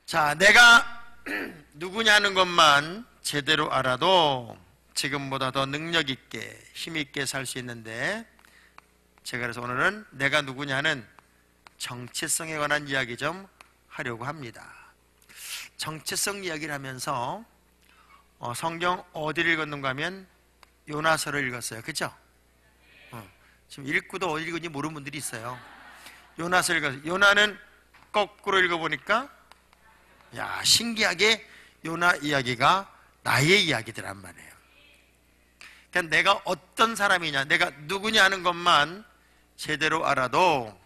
자, 내가 누구냐는 것만 제대로 알아도 지금보다 더 능력 있게 힘 있게 살 수 있는데, 제가 그래서 오늘은 내가 누구냐는 정체성에 관한 이야기 좀 하려고 합니다. 정체성 이야기를 하면서 성경 어디를 읽었는가 하면 요나서를 읽었어요. 그렇죠? 지금 읽고도 어디 읽은지 모르는 분들이 있어요. 요나서를 읽었어요. 요나는 거꾸로 읽어보니까 야, 신기하게 요나 이야기가 나의 이야기더란 말이에요. 그러니까 내가 어떤 사람이냐, 내가 누구냐 하는 것만 제대로 알아도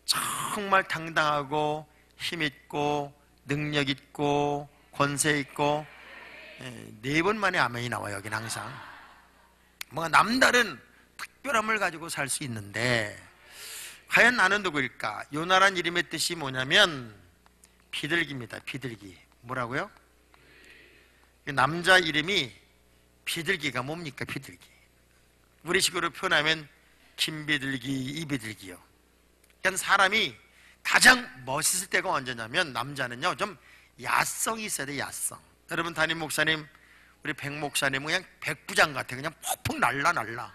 정말 당당하고 힘있고 능력있고 권세있고, 네 번 만에 아멘이 나와요. 여기는 항상 뭔가 남다른 특별함을 가지고 살 수 있는데, 과연 나는 누구일까? 요나란 이름의 뜻이 뭐냐면 비둘기입니다. 비둘기. 뭐라고요? 남자 이름이 비둘기가 뭡니까? 비둘기. 우리식으로 표현하면 김비둘기, 이비둘기요. 그러니까 사람이 가장 멋있을 때가 언제냐면, 남자는요 좀 야성이 있어야 돼. 야성. 여러분, 담임 목사님, 우리 백 목사님은 그냥 백부장 같아. 그냥 퍽퍽 날라.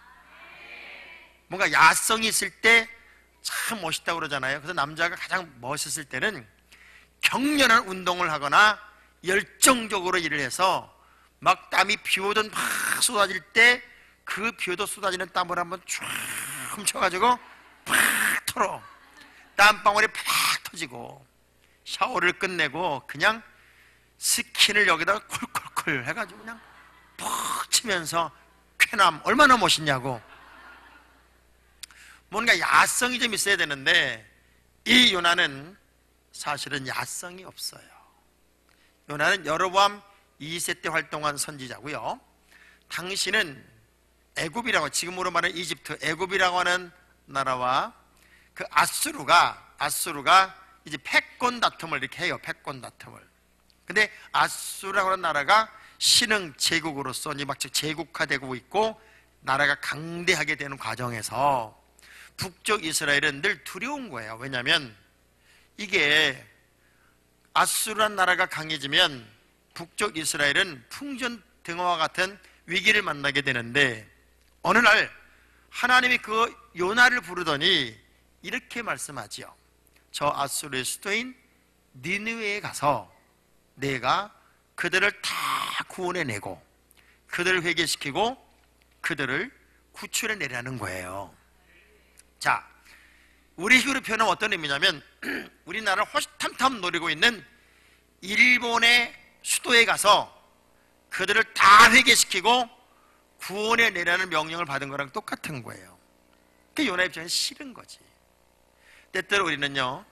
뭔가 야성이 있을 때 참 멋있다고 그러잖아요. 그래서 남자가 가장 멋있을 때는 격렬한 운동을 하거나 열정적으로 일을 해서 막 땀이 비 오든 막 쏟아질 때 그 비 오도 쏟아지는 땀을 한번 쫙 훔쳐가지고 팍 털어. 땀방울이 팍 터지고 샤워를 끝내고 그냥 스킨을 여기다가 콜콜콜 해가지고 그냥 푹 치면서 쾌남. 얼마나 멋있냐고. 뭔가 야성이 좀 있어야 되는데 이 요나는 사실은 야성이 없어요. 요나는 여로보암 2세 때 활동한 선지자고요. 당시는 애굽이라고, 지금으로 말하는 이집트, 애굽이라고 하는 나라와 그 아수르가 이제 패권 다툼을 이렇게 해요. 패권 다툼을. 근데 아수르라고 하는 나라가 신흥 제국으로서 이제 막 제국화되고 있고 나라가 강대하게 되는 과정에서 북쪽 이스라엘은 늘 두려운 거예요. 왜냐하면 이게 아수르란 나라가 강해지면 북쪽 이스라엘은 풍전등화와 같은 위기를 만나게 되는데, 어느 날 하나님이 그 요나를 부르더니 이렇게 말씀하지요. 저 아수르의 수도인 니느웨에 가서 내가 그들을 다 구원해내고 그들을 회개시키고 그들을 구출해내라는 거예요. 자, 우리 식으로 표현하면 어떤 의미냐면 우리나라를 호시탐탐 노리고 있는 일본의 수도에 가서 그들을 다 회개시키고 구원해내라는 명령을 받은 거랑 똑같은 거예요. 그 요나 입장에서 싫은 거지. 때때로 우리는요,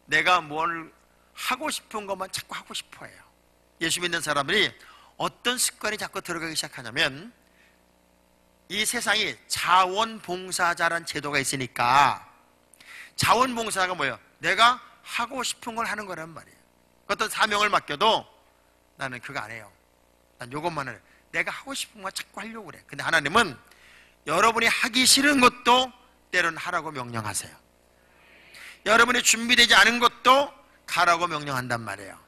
내가 뭘 하고 싶은 것만 자꾸 하고 싶어 해요. 예수 믿는 사람들이 어떤 습관이 자꾸 들어가기 시작하냐면, 이 세상이 자원봉사자란 제도가 있으니까, 자원봉사가 뭐예요? 내가 하고 싶은 걸 하는 거란 말이에요. 어떤 사명을 맡겨도 나는 그거 안 해요. 난 요것만 해요. 내가 하고 싶은 거 자꾸 하려고 그래. 근데 하나님은 여러분이 하기 싫은 것도 때로는 하라고 명령하세요. 여러분이 준비되지 않은 것도 가라고 명령한단 말이에요.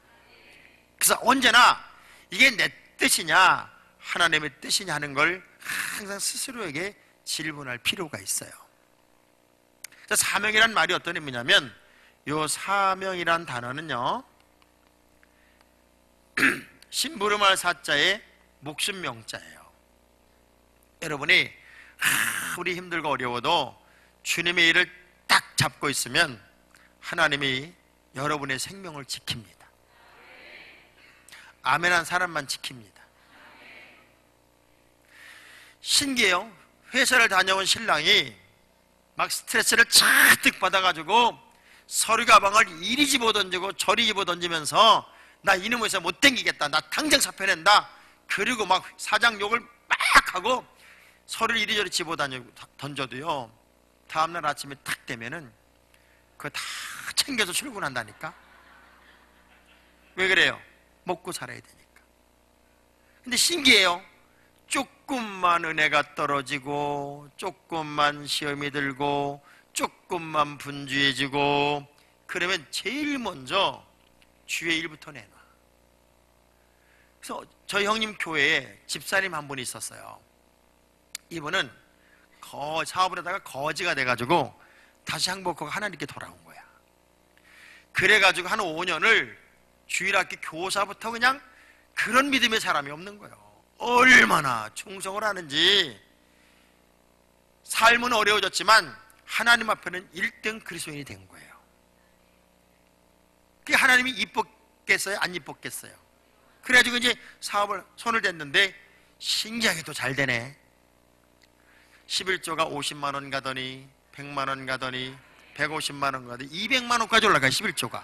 그래서 언제나 이게 내 뜻이냐 하나님의 뜻이냐 하는 걸 항상 스스로에게 질문할 필요가 있어요. 사명이란 말이 어떤 의미냐면, 요 사명이란 단어는요 심부름할 사자의 목숨 명자예요. 여러분이 우리 힘들고 어려워도 주님의 일을 딱 잡고 있으면 하나님이 여러분의 생명을 지킵니다. 아멘한 사람만 지킵니다. 신기해요. 회사를 다녀온 신랑이 막 스트레스를 잔뜩 받아가지고 서류 가방을 이리 집어던지고 저리 집어던지면서 나 이놈의 회사 못 댕기겠다, 나 당장 사표 낸다, 그리고 막 사장 욕을 막 하고 서류를 이리저리 집어던져도요, 다음날 아침에 탁 되면은 그거 다 챙겨서 출근한다니까. 왜 그래요? 먹고 살아야 되니까. 근데 신기해요. 조금만 은혜가 떨어지고 조금만 시험이 들고 조금만 분주해지고 그러면 제일 먼저 주의 일부터 내놔. 그래서 저희 형님 교회에 집사님 한 분이 있었어요. 이분은 사업을 하다가 거지가 돼가지고 다시 항복하고 하나님께 돌아온 거야. 그래가지고 한 5년을 주일학교 교사부터 그냥 그런 믿음의 사람이 없는 거예요. 얼마나 충성을 하는지. 삶은 어려워졌지만 하나님 앞에는 1등 그리스도인이 된 거예요. 그게 하나님이 이뻤겠어요? 안 이뻤겠어요? 그래가지고 이제 사업을 손을 댔는데 신기하게도 잘 되네. 11조가 50만 원 가더니 100만 원 가더니 150만 원 가더니 200만 원까지 올라가요. 11조가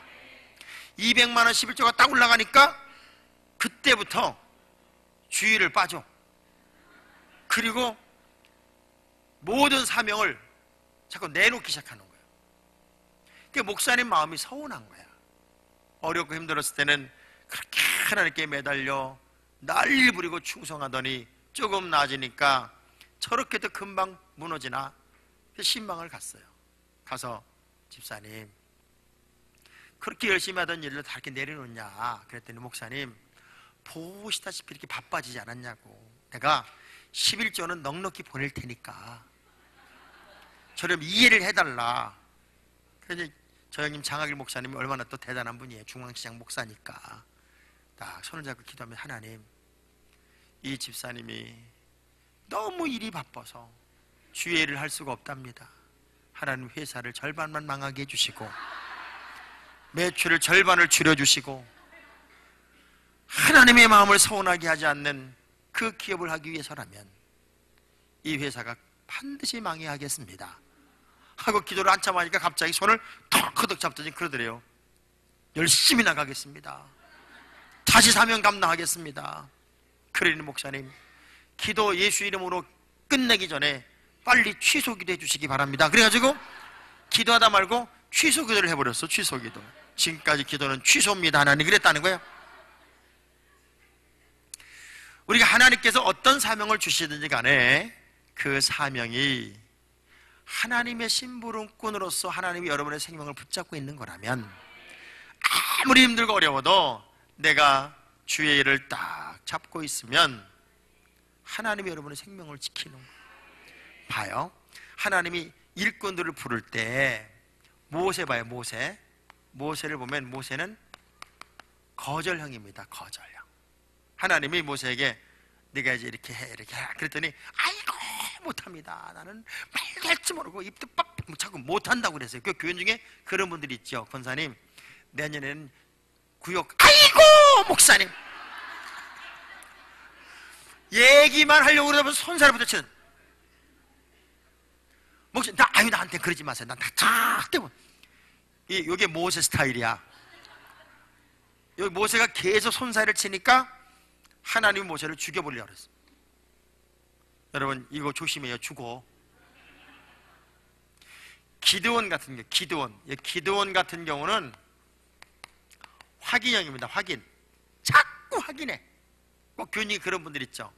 200만 원 11조가 딱 올라가니까 그때부터 주의를 빠져. 그리고 모든 사명을 자꾸 내놓기 시작하는 거예요. 그러니까 목사님 마음이 서운한 거야. 어렵고 힘들었을 때는 그렇게 하나님께 매달려 난리 부리고 충성하더니 조금 나아지니까 저렇게도 금방 무너지나. 신방을 갔어요. 가서 집사님, 그렇게 열심히 하던 일을 다 이렇게 내려놓냐. 그랬더니 목사님, 보시다시피 이렇게 바빠지지 않았냐고. 내가 11조는 넉넉히 보낼 테니까 저를 이해를 해달라. 그래서 저 형님 장학일 목사님이 얼마나 또 대단한 분이에요. 중앙시장 목사니까 딱 손을 잡고 기도하면, 하나님, 이 집사님이 너무 일이 바빠서 주의를 할 수가 없답니다. 하나님, 회사를 절반만 망하게 해주시고 매출을 절반을 줄여주시고 하나님의 마음을 서운하게 하지 않는 그 기업을 하기 위해서라면 이 회사가 반드시 망해야 하겠습니다 하고 기도를 한참 하니까 갑자기 손을 턱 잡더니 그러더래요. 열심히 나가겠습니다. 다시 사명 감당하겠습니다. 그러니 목사님, 기도 예수 이름으로 끝내기 전에 빨리 취소 기도 해주시기 바랍니다. 그래가지고 기도하다 말고 취소 기도를 해버렸어. 취소 기도. 지금까지 기도는 취소입니다. 하나님 그랬다는 거예요. 우리가 하나님께서 어떤 사명을 주시든지 간에 그 사명이 하나님의 심부름꾼으로서 하나님이 여러분의 생명을 붙잡고 있는 거라면 아무리 힘들고 어려워도 내가 주의 일을 딱 잡고 있으면 하나님이 여러분의 생명을 지키는 거예요. 봐요. 하나님이 일꾼들을 부를 때 모세 봐요. 모세를 보면 모세는 거절형입니다. 거절형. 하나님이 모세에게 네가 이제 이렇게 해 이렇게 해 그랬더니 아이고 못합니다. 나는 말도 할 줄 모르고 입도 빡 자꾸 못한다고 그랬어요. 그 교인 중에 그런 분들이 있죠. 권사님, 내년에는 구역. 아이고 목사님, 얘기만 하려고 그러다 보면 손살을 부딪히는. 목사님, 나한테 그러지 마세요. 난 다 때문에. 이게 모세 스타일이야. 여기 모세가 계속 손살을 치니까 하나님이 모세를 죽여버리려고 그랬어. 여러분, 이거 조심해요. 죽어. 기드온 같은 경우, 기드온 같은 경우는 확인형입니다. 확인. 자꾸 확인해. 꼭 교인이 그런 분들 있죠.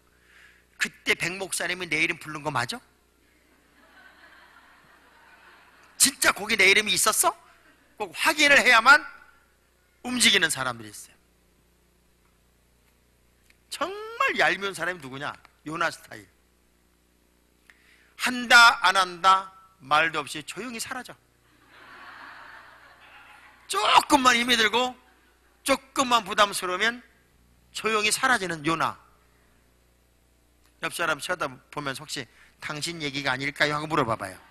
그때 백 목사님이 내 이름 부른 거 맞아? 진짜 거기 내 이름이 있었어? 꼭 확인을 해야만 움직이는 사람들이 있어요. 정말 얄미운 사람이 누구냐? 요나 스타일. 한다 안 한다 말도 없이 조용히 사라져. 조금만 힘이 들고 조금만 부담스러우면 조용히 사라지는 요나. 옆 사람 쳐다보면서 혹시 당신 얘기가 아닐까요? 하고 물어봐봐요.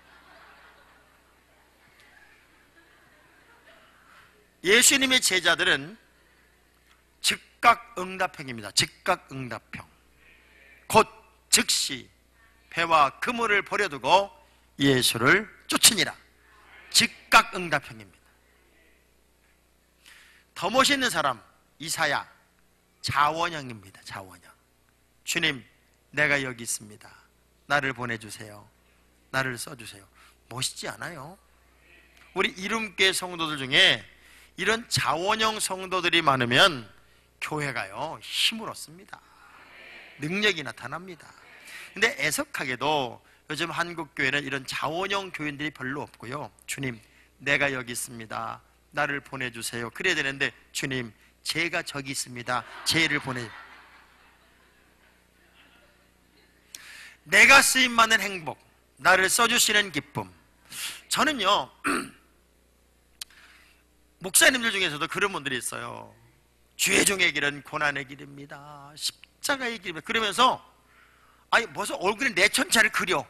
예수님의 제자들은 즉각응답형입니다. 즉각응답형. 곧 즉시 배와 그물을 버려두고 예수를 쫓으니라. 즉각응답형입니다. 더 멋있는 사람 이사야, 자원형입니다. 자원형. 주님, 내가 여기 있습니다. 나를 보내주세요. 나를 써주세요. 멋있지 않아요? 우리 이름교회 성도들 중에 이런 자원형 성도들이 많으면 교회가요 힘을 얻습니다. 능력이 나타납니다. 근데 애석하게도 요즘 한국교회는 이런 자원형 교인들이 별로 없고요. 주님, 내가 여기 있습니다. 나를 보내주세요. 그래야 되는데 주님 제가 저기 있습니다. 쟤를 보내. 내가 쓰임받는 행복, 나를 써주시는 기쁨. 저는요 목사님들 중에서도 그런 분들이 있어요. 주의 종의 길은 고난의 길입니다. 십자가의 길입니다. 그러면서 아니 벌써 얼굴에 내천자를 그려.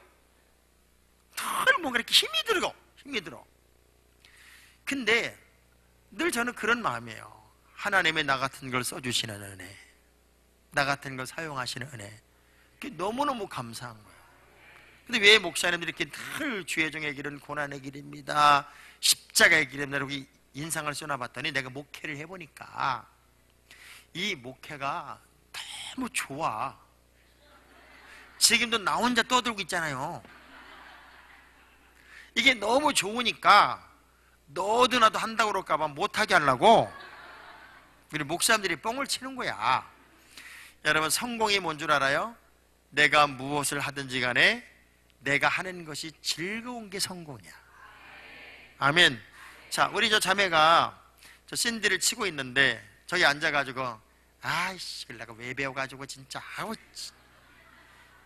늘 뭔가 이렇게 힘이 들어. 근데 늘 저는 그런 마음이에요. 하나님의 나 같은 걸 써주시는 은혜, 나 같은 걸 사용하시는 은혜, 그게 너무너무 감사한 거예요. 근데 왜 목사님들이 이렇게 늘 주의 종의 길은 고난의 길입니다, 십자가의 길입니다 이렇게 인상을 써놔봤더니 내가 목회를 해보니까 이 목회가 너무 좋아. 지금도 나 혼자 떠들고 있잖아요. 이게 너무 좋으니까 너도 나도 한다고 그럴까봐 못하게 하려고 우리 목사님들이 뻥을 치는 거야. 여러분, 성공이 뭔 줄 알아요? 내가 무엇을 하든지 간에 내가 하는 것이 즐거운 게 성공이야. 아멘. 자, 우리 저 자매가 저 샌디를 치고 있는데 저기 앉아가지고 아이씨 내가 왜 배워가지고 진짜 아우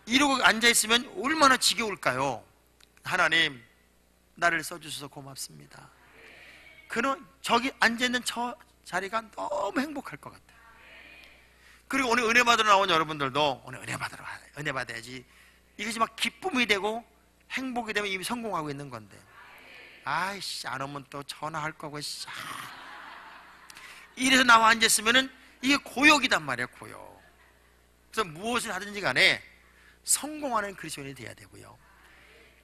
이러고 앉아있으면 얼마나 지겨울까요? 하나님 나를 써주셔서 고맙습니다. 그는 저기 앉아있는 저 자리가 너무 행복할 것 같아요. 그리고 오늘 은혜 받으러 나온 여러분들도 오늘 은혜 받아야지, 이것이 막 기쁨이 되고 행복이 되면 이미 성공하고 있는 건데 아이씨 안 오면 또 전화할 거고 이래서 나와 앉았으면은 이게 고역이단 말이야. 고역. 그래서 무엇을 하든지 간에 성공하는 그리스도인이 돼야 되고요.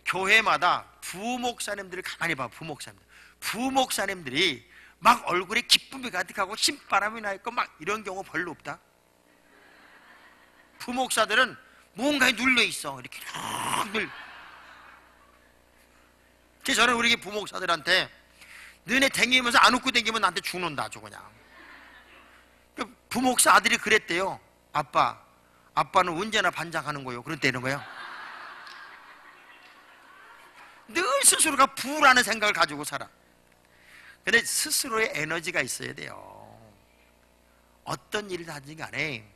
교회마다 부목사님들을 가만히 봐. 부목사님들이 막 얼굴에 기쁨이 가득하고 신바람이 나 있고 막 이런 경우 별로 없다. 부목사들은 뭔가에 눌려 있어. 이렇게 늘. 그래서 저는 우리 부목사들한테 너네 댕기면서 안 웃고 댕기면 나한테 죽는다 아주 그냥. 부목사 아들이 그랬대요. 아빠는 언제나 반장하는 거요. 그랬다는 거예요. 늘 스스로가 부라는 생각을 가지고 살아. 근데 스스로의 에너지가 있어야 돼요. 어떤 일을 하든지 간에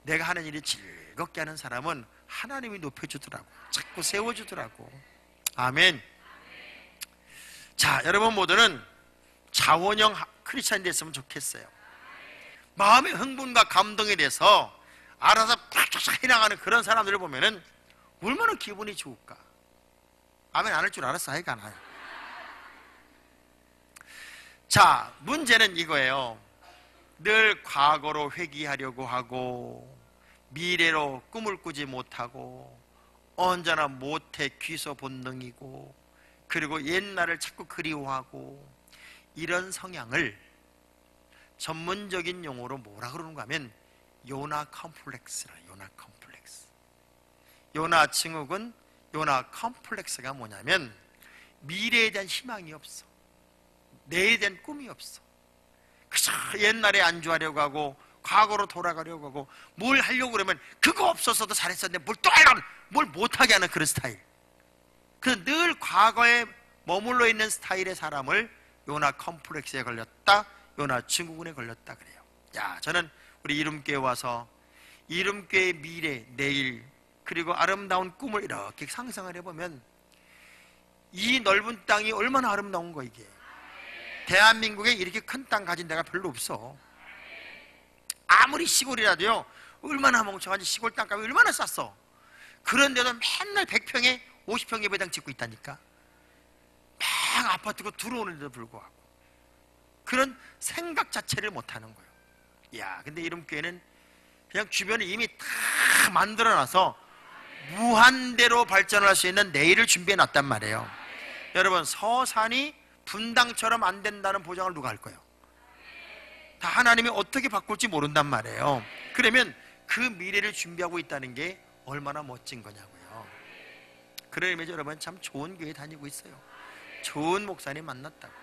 내가 하는 일이 즐겁게 하는 사람은 하나님이 높여주더라고. 자꾸 세워주더라고. 아멘. 자, 여러분 모두는 자원형 크리스찬이 됐으면 좋겠어요. 마음의 흥분과 감동이 돼서 알아서 팍팍 해나가는 그런 사람들을 보면은 얼마나 기분이 좋을까. 아멘 안 할 줄 알았어. 아이가 안 해요. 자, 문제는 이거예요. 늘 과거로 회귀하려고 하고 미래로 꿈을 꾸지 못하고 언제나 모태 귀소 본능이고 그리고 옛날을 자꾸 그리워하고 이런 성향을 전문적인 용어로 뭐라 그러는가 하면 요나 컴플렉스라. 요나 컴플렉스. 요나 증후군, 요나 컴플렉스가 뭐냐면 미래에 대한 희망이 없어. 내에 대한 꿈이 없어. 그저 옛날에 안주하려고 하고 과거로 돌아가려고 하고 뭘 하려고 그러면 그거 없었어도 잘했었는데 뭘 또 하려고 뭘 못하게 하는 그런 스타일. 그래서 늘 과거에 머물러 있는 스타일의 사람을 요나 컴플렉스에 걸렸다, 요나 증후군에 걸렸다 그래요. 야, 저는 우리 이름교회 와서 이름교회의 미래, 내일 그리고 아름다운 꿈을 이렇게 상상을 해보면 이 넓은 땅이 얼마나 아름다운 거. 이게 대한민국에 이렇게 큰 땅 가진 데가 별로 없어. 아무리 시골이라도요 얼마나 멍청한지. 시골 땅값이 얼마나 쌌어. 그런데도 맨날 100평에 50평 예배당 짓고 있다니까. 막 아파트고 들어오는데도 불구하고 그런 생각 자체를 못하는 거예요. 야, 근데 이름교회는 그냥 주변에 이미 다 만들어놔서 무한대로 발전할 수 있는 내일을 준비해놨단 말이에요. 여러분, 서산이 분당처럼 안 된다는 보장을 누가 할 거예요? 다 하나님이 어떻게 바꿀지 모른단 말이에요. 그러면 그 미래를 준비하고 있다는 게 얼마나 멋진 거냐고요. 그런 의미에서 여러분 참 좋은 교회 다니고 있어요. 좋은 목사님 만났다고.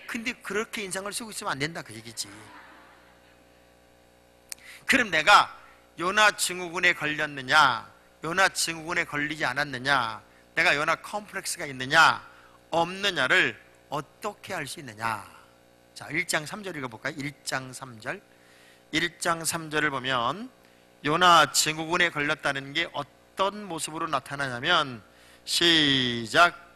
근데 그렇게 인상을 쓰고 있으면 안 된다 그 얘기지. 그럼 내가 요나 증후군에 걸렸느냐, 요나 증후군에 걸리지 않았느냐, 내가 요나 컴플렉스가 있느냐 없느냐를 어떻게 알 수 있느냐? 자, 1장 3절 읽어볼까요? 1장 3절. 1장 3절을 보면 요나 증후군에 걸렸다는 게 어떤 모습으로 나타나냐면, 시작.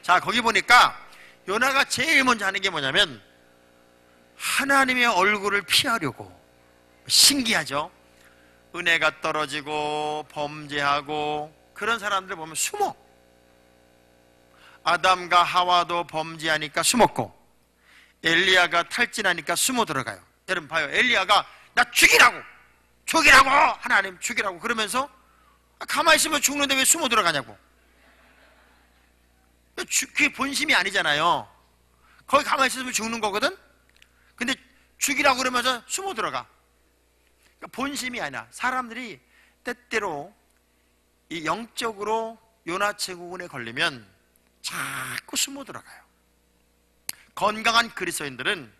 자, 거기 보니까 요나가 제일 먼저 하는 게 뭐냐면 하나님의 얼굴을 피하려고. 신기하죠? 은혜가 떨어지고 범죄하고 그런 사람들 보면 숨어. 아담과 하와도 범죄하니까 숨었고, 엘리야가 탈진하니까 숨어 들어가요. 여러분 봐요. 엘리야가 나 죽이라고 하나님 죽이라고 그러면서 가만히 있으면 죽는데 왜 숨어 들어가냐고. 그게 본심이 아니잖아요. 거기 가만히 있으면 죽는 거거든. 근데 죽이라고 그러면서 숨어 들어가. 그러니까 본심이 아니야. 사람들이 때때로 이 영적으로 요나 증후군에 걸리면 자꾸 숨어 들어가요. 건강한 그리스도인들은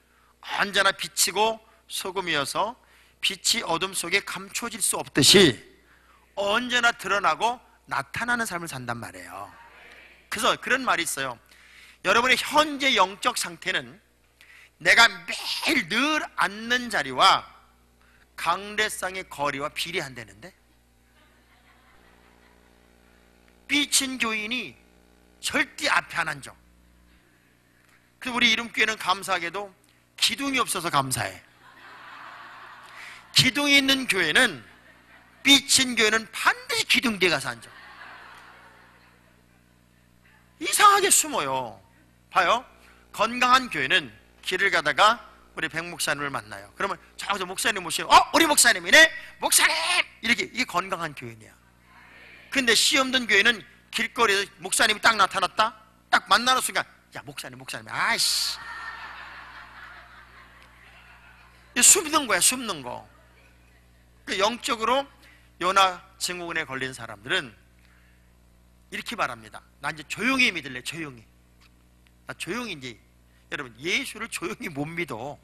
언제나 빛이고 소금이어서 빛이 어둠 속에 감춰질 수 없듯이 언제나 드러나고 나타나는 삶을 산단 말이에요. 그래서 그런 말이 있어요. 여러분의 현재 영적 상태는 내가 매일 늘 앉는 자리와 강례상의 거리와 비례한다는데, 삐친 교인이 절대 앞에 안 앉아. 그래서 우리 이름교회는 감사하게도 기둥이 없어서 감사해. 기둥이 있는 교회는, 삐친 교회는 반드시 기둥 뒤에 가서 앉아. 이상하게 숨어요. 봐요. 건강한 교회는 길을 가다가 우리 백 목사님을 만나요. 그러면 저기서 목사님 모시고, 우리 목사님이네, 목사님! 이게 건강한 교회냐. 근데 씨 없는 교회는 길거리에서 목사님이 딱 나타났다, 딱 만나는 순간, 야, 목사님, 아이씨. 숨는 거야, 숨는 거. 영적으로 요나 증후군에 걸린 사람들은 이렇게 말합니다. 나 이제 조용히 믿을래, 조용히. 나 조용히 이제. 여러분, 예수를 조용히 못 믿어.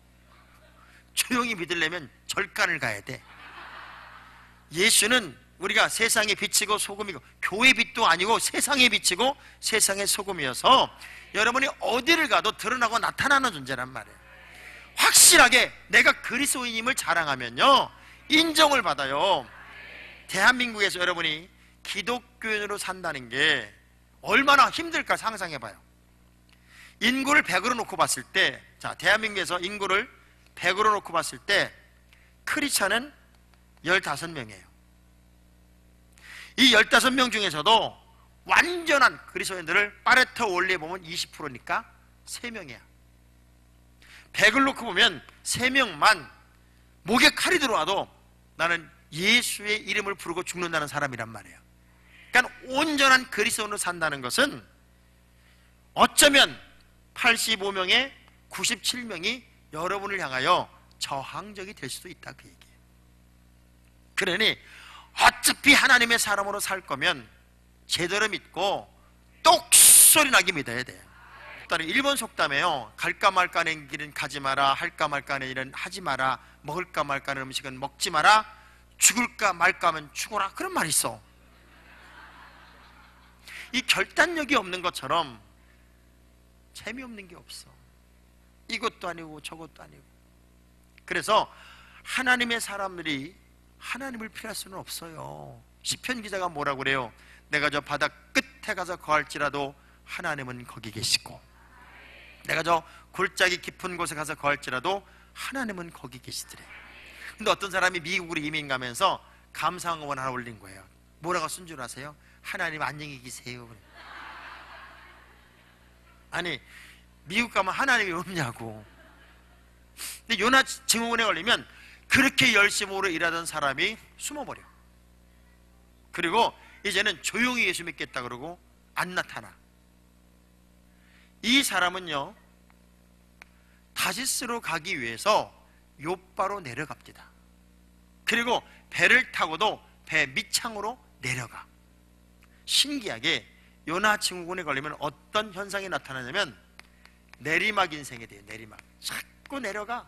조용히 믿으려면 절간을 가야 돼. 예수는 우리가 세상의 빛이고 소금이고, 교회 빛도 아니고 세상의 빛이고 세상의 소금이어서 여러분이 어디를 가도 드러나고 나타나는 존재란 말이에요. 확실하게 내가 그리스도인임을 자랑하면요, 인정을 받아요. 대한민국에서 여러분이 기독교인으로 산다는 게 얼마나 힘들까 상상해봐요. 인구를 100으로 놓고 봤을 때, 자, 대한민국에서 인구를 100으로 놓고 봤을 때 크리스찬은 15명이에요. 이 15명 중에서도 완전한 그리스도인들을 파레토 원리에 보면 20%니까 3명이야. 100을 놓고 보면 3명만 목에 칼이 들어와도 나는 예수의 이름을 부르고 죽는다는 사람이란 말이에요. 그러니까 온전한 그리스도인으로 산다는 것은 어쩌면 85명의 97명이 여러분을 향하여 저항적이 될 수도 있다, 그 얘기예요. 그러니 어차피 하나님의 사람으로 살 거면 제대로 믿고 똑소리 나게 믿어야 돼요. 일본 속담에요, 갈까 말까 하는 길은 가지 마라, 할까 말까 하는 일은 하지 마라, 먹을까 말까 하는 음식은 먹지 마라, 죽을까 말까 하면 죽어라, 그런 말이 있어. 이 결단력이 없는 것처럼 재미없는 게 없어. 이것도 아니고 저것도 아니고. 그래서 하나님의 사람들이 하나님을 피할 수는 없어요. 시편 기자가 뭐라고 그래요? 내가 저 바다 끝에 가서 거할지라도 하나님은 거기 계시고, 내가 저 골짜기 깊은 곳에 가서 거할지라도 하나님은 거기 계시더래. 근데 어떤 사람이 미국으로 이민 가면서 감사응원 하나 올린 거예요. 뭐라고 쓴 줄 아세요? 하나님 안녕히 계세요. 아니, 미국 가면 하나님이 없냐고. 근데 요나 증후군에 걸리면 그렇게 열심으로 일하던 사람이 숨어버려. 그리고 이제는 조용히 예수 믿겠다 그러고 안 나타나. 이 사람은요, 다시스로 가기 위해서 욥바로 내려갑니다. 그리고 배를 타고도 배 밑창으로 내려가. 신기하게 요나 증후군에 걸리면 어떤 현상이 나타나냐면 내리막 인생이 돼요. 내리막. 자꾸 내려가.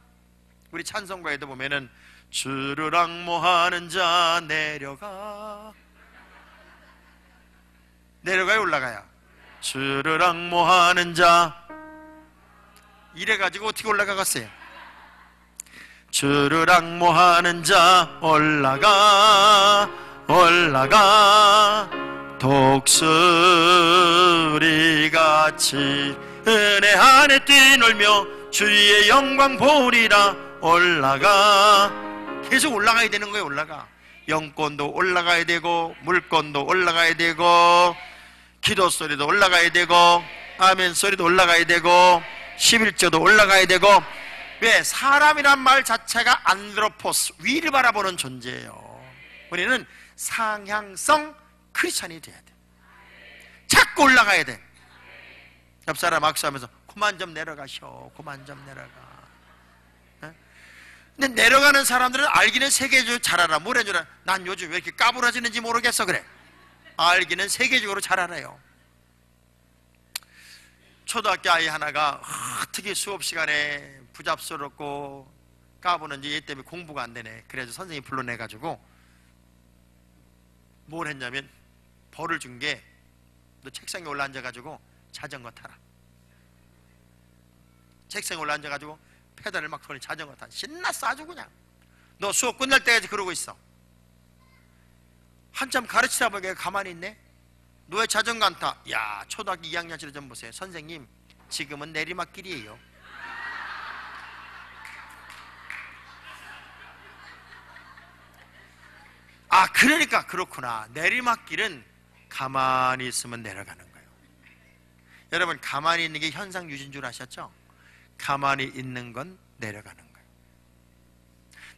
우리 찬송가에도 보면은 주르락 모하는 자 내려가요, 올라가요? 주르락 모하는 자, 이래가지고 어떻게 올라가겠어요? 주르락 모하는 자 올라가 독수리같이 은혜 안에 뛰놀며 주의 영광 보리라. 올라가, 계속 올라가야 되는 거예요. 올라가. 영권도 올라가야 되고, 물권도 올라가야 되고, 기도 소리도 올라가야 되고, 아멘 소리도 올라가야 되고, 11조도 올라가야 되고. 왜? 사람이란 말 자체가 안드로포스, 위를 바라보는 존재예요. 우리는 상향성 크리스찬이 돼야 돼. 자꾸 올라가야 돼. 옆사람 악수하면서 그만 좀 내려가셔, 그만 좀 내려가. 근데 내려가는 사람들은 알기는 세계적으로 잘 알아. 뭘 해주라? 난 요즘 왜 이렇게 까불어지는지 모르겠어. 그래. 알기는 세계적으로 잘 알아요. 초등학교 아이 하나가 특히 수업 시간에 부잡스럽고 까부는지 얘 때문에 공부가 안 되네. 그래서 선생님이 불러내가지고 뭘 했냐면 벌을 준 게, 너 책상에 올라 앉아가지고 자전거 타라. 책상에 올라 앉아가지고 페달을 막 돌리 자전거 타라. 신났어 아주 그냥. 너 수업 끝날 때까지 그러고 있어. 한참 가르치다 보니까 가만히 있네. 너 왜 자전거 안 타? 야, 초등학교 2학년짜리 좀 보세요. 선생님, 지금은 내리막길이에요. 아, 그러니까 그렇구나. 내리막길은 가만히 있으면 내려가는 거예요. 여러분, 가만히 있는 게 현상 유지인 줄 아셨죠? 가만히 있는 건 내려가는 거예요.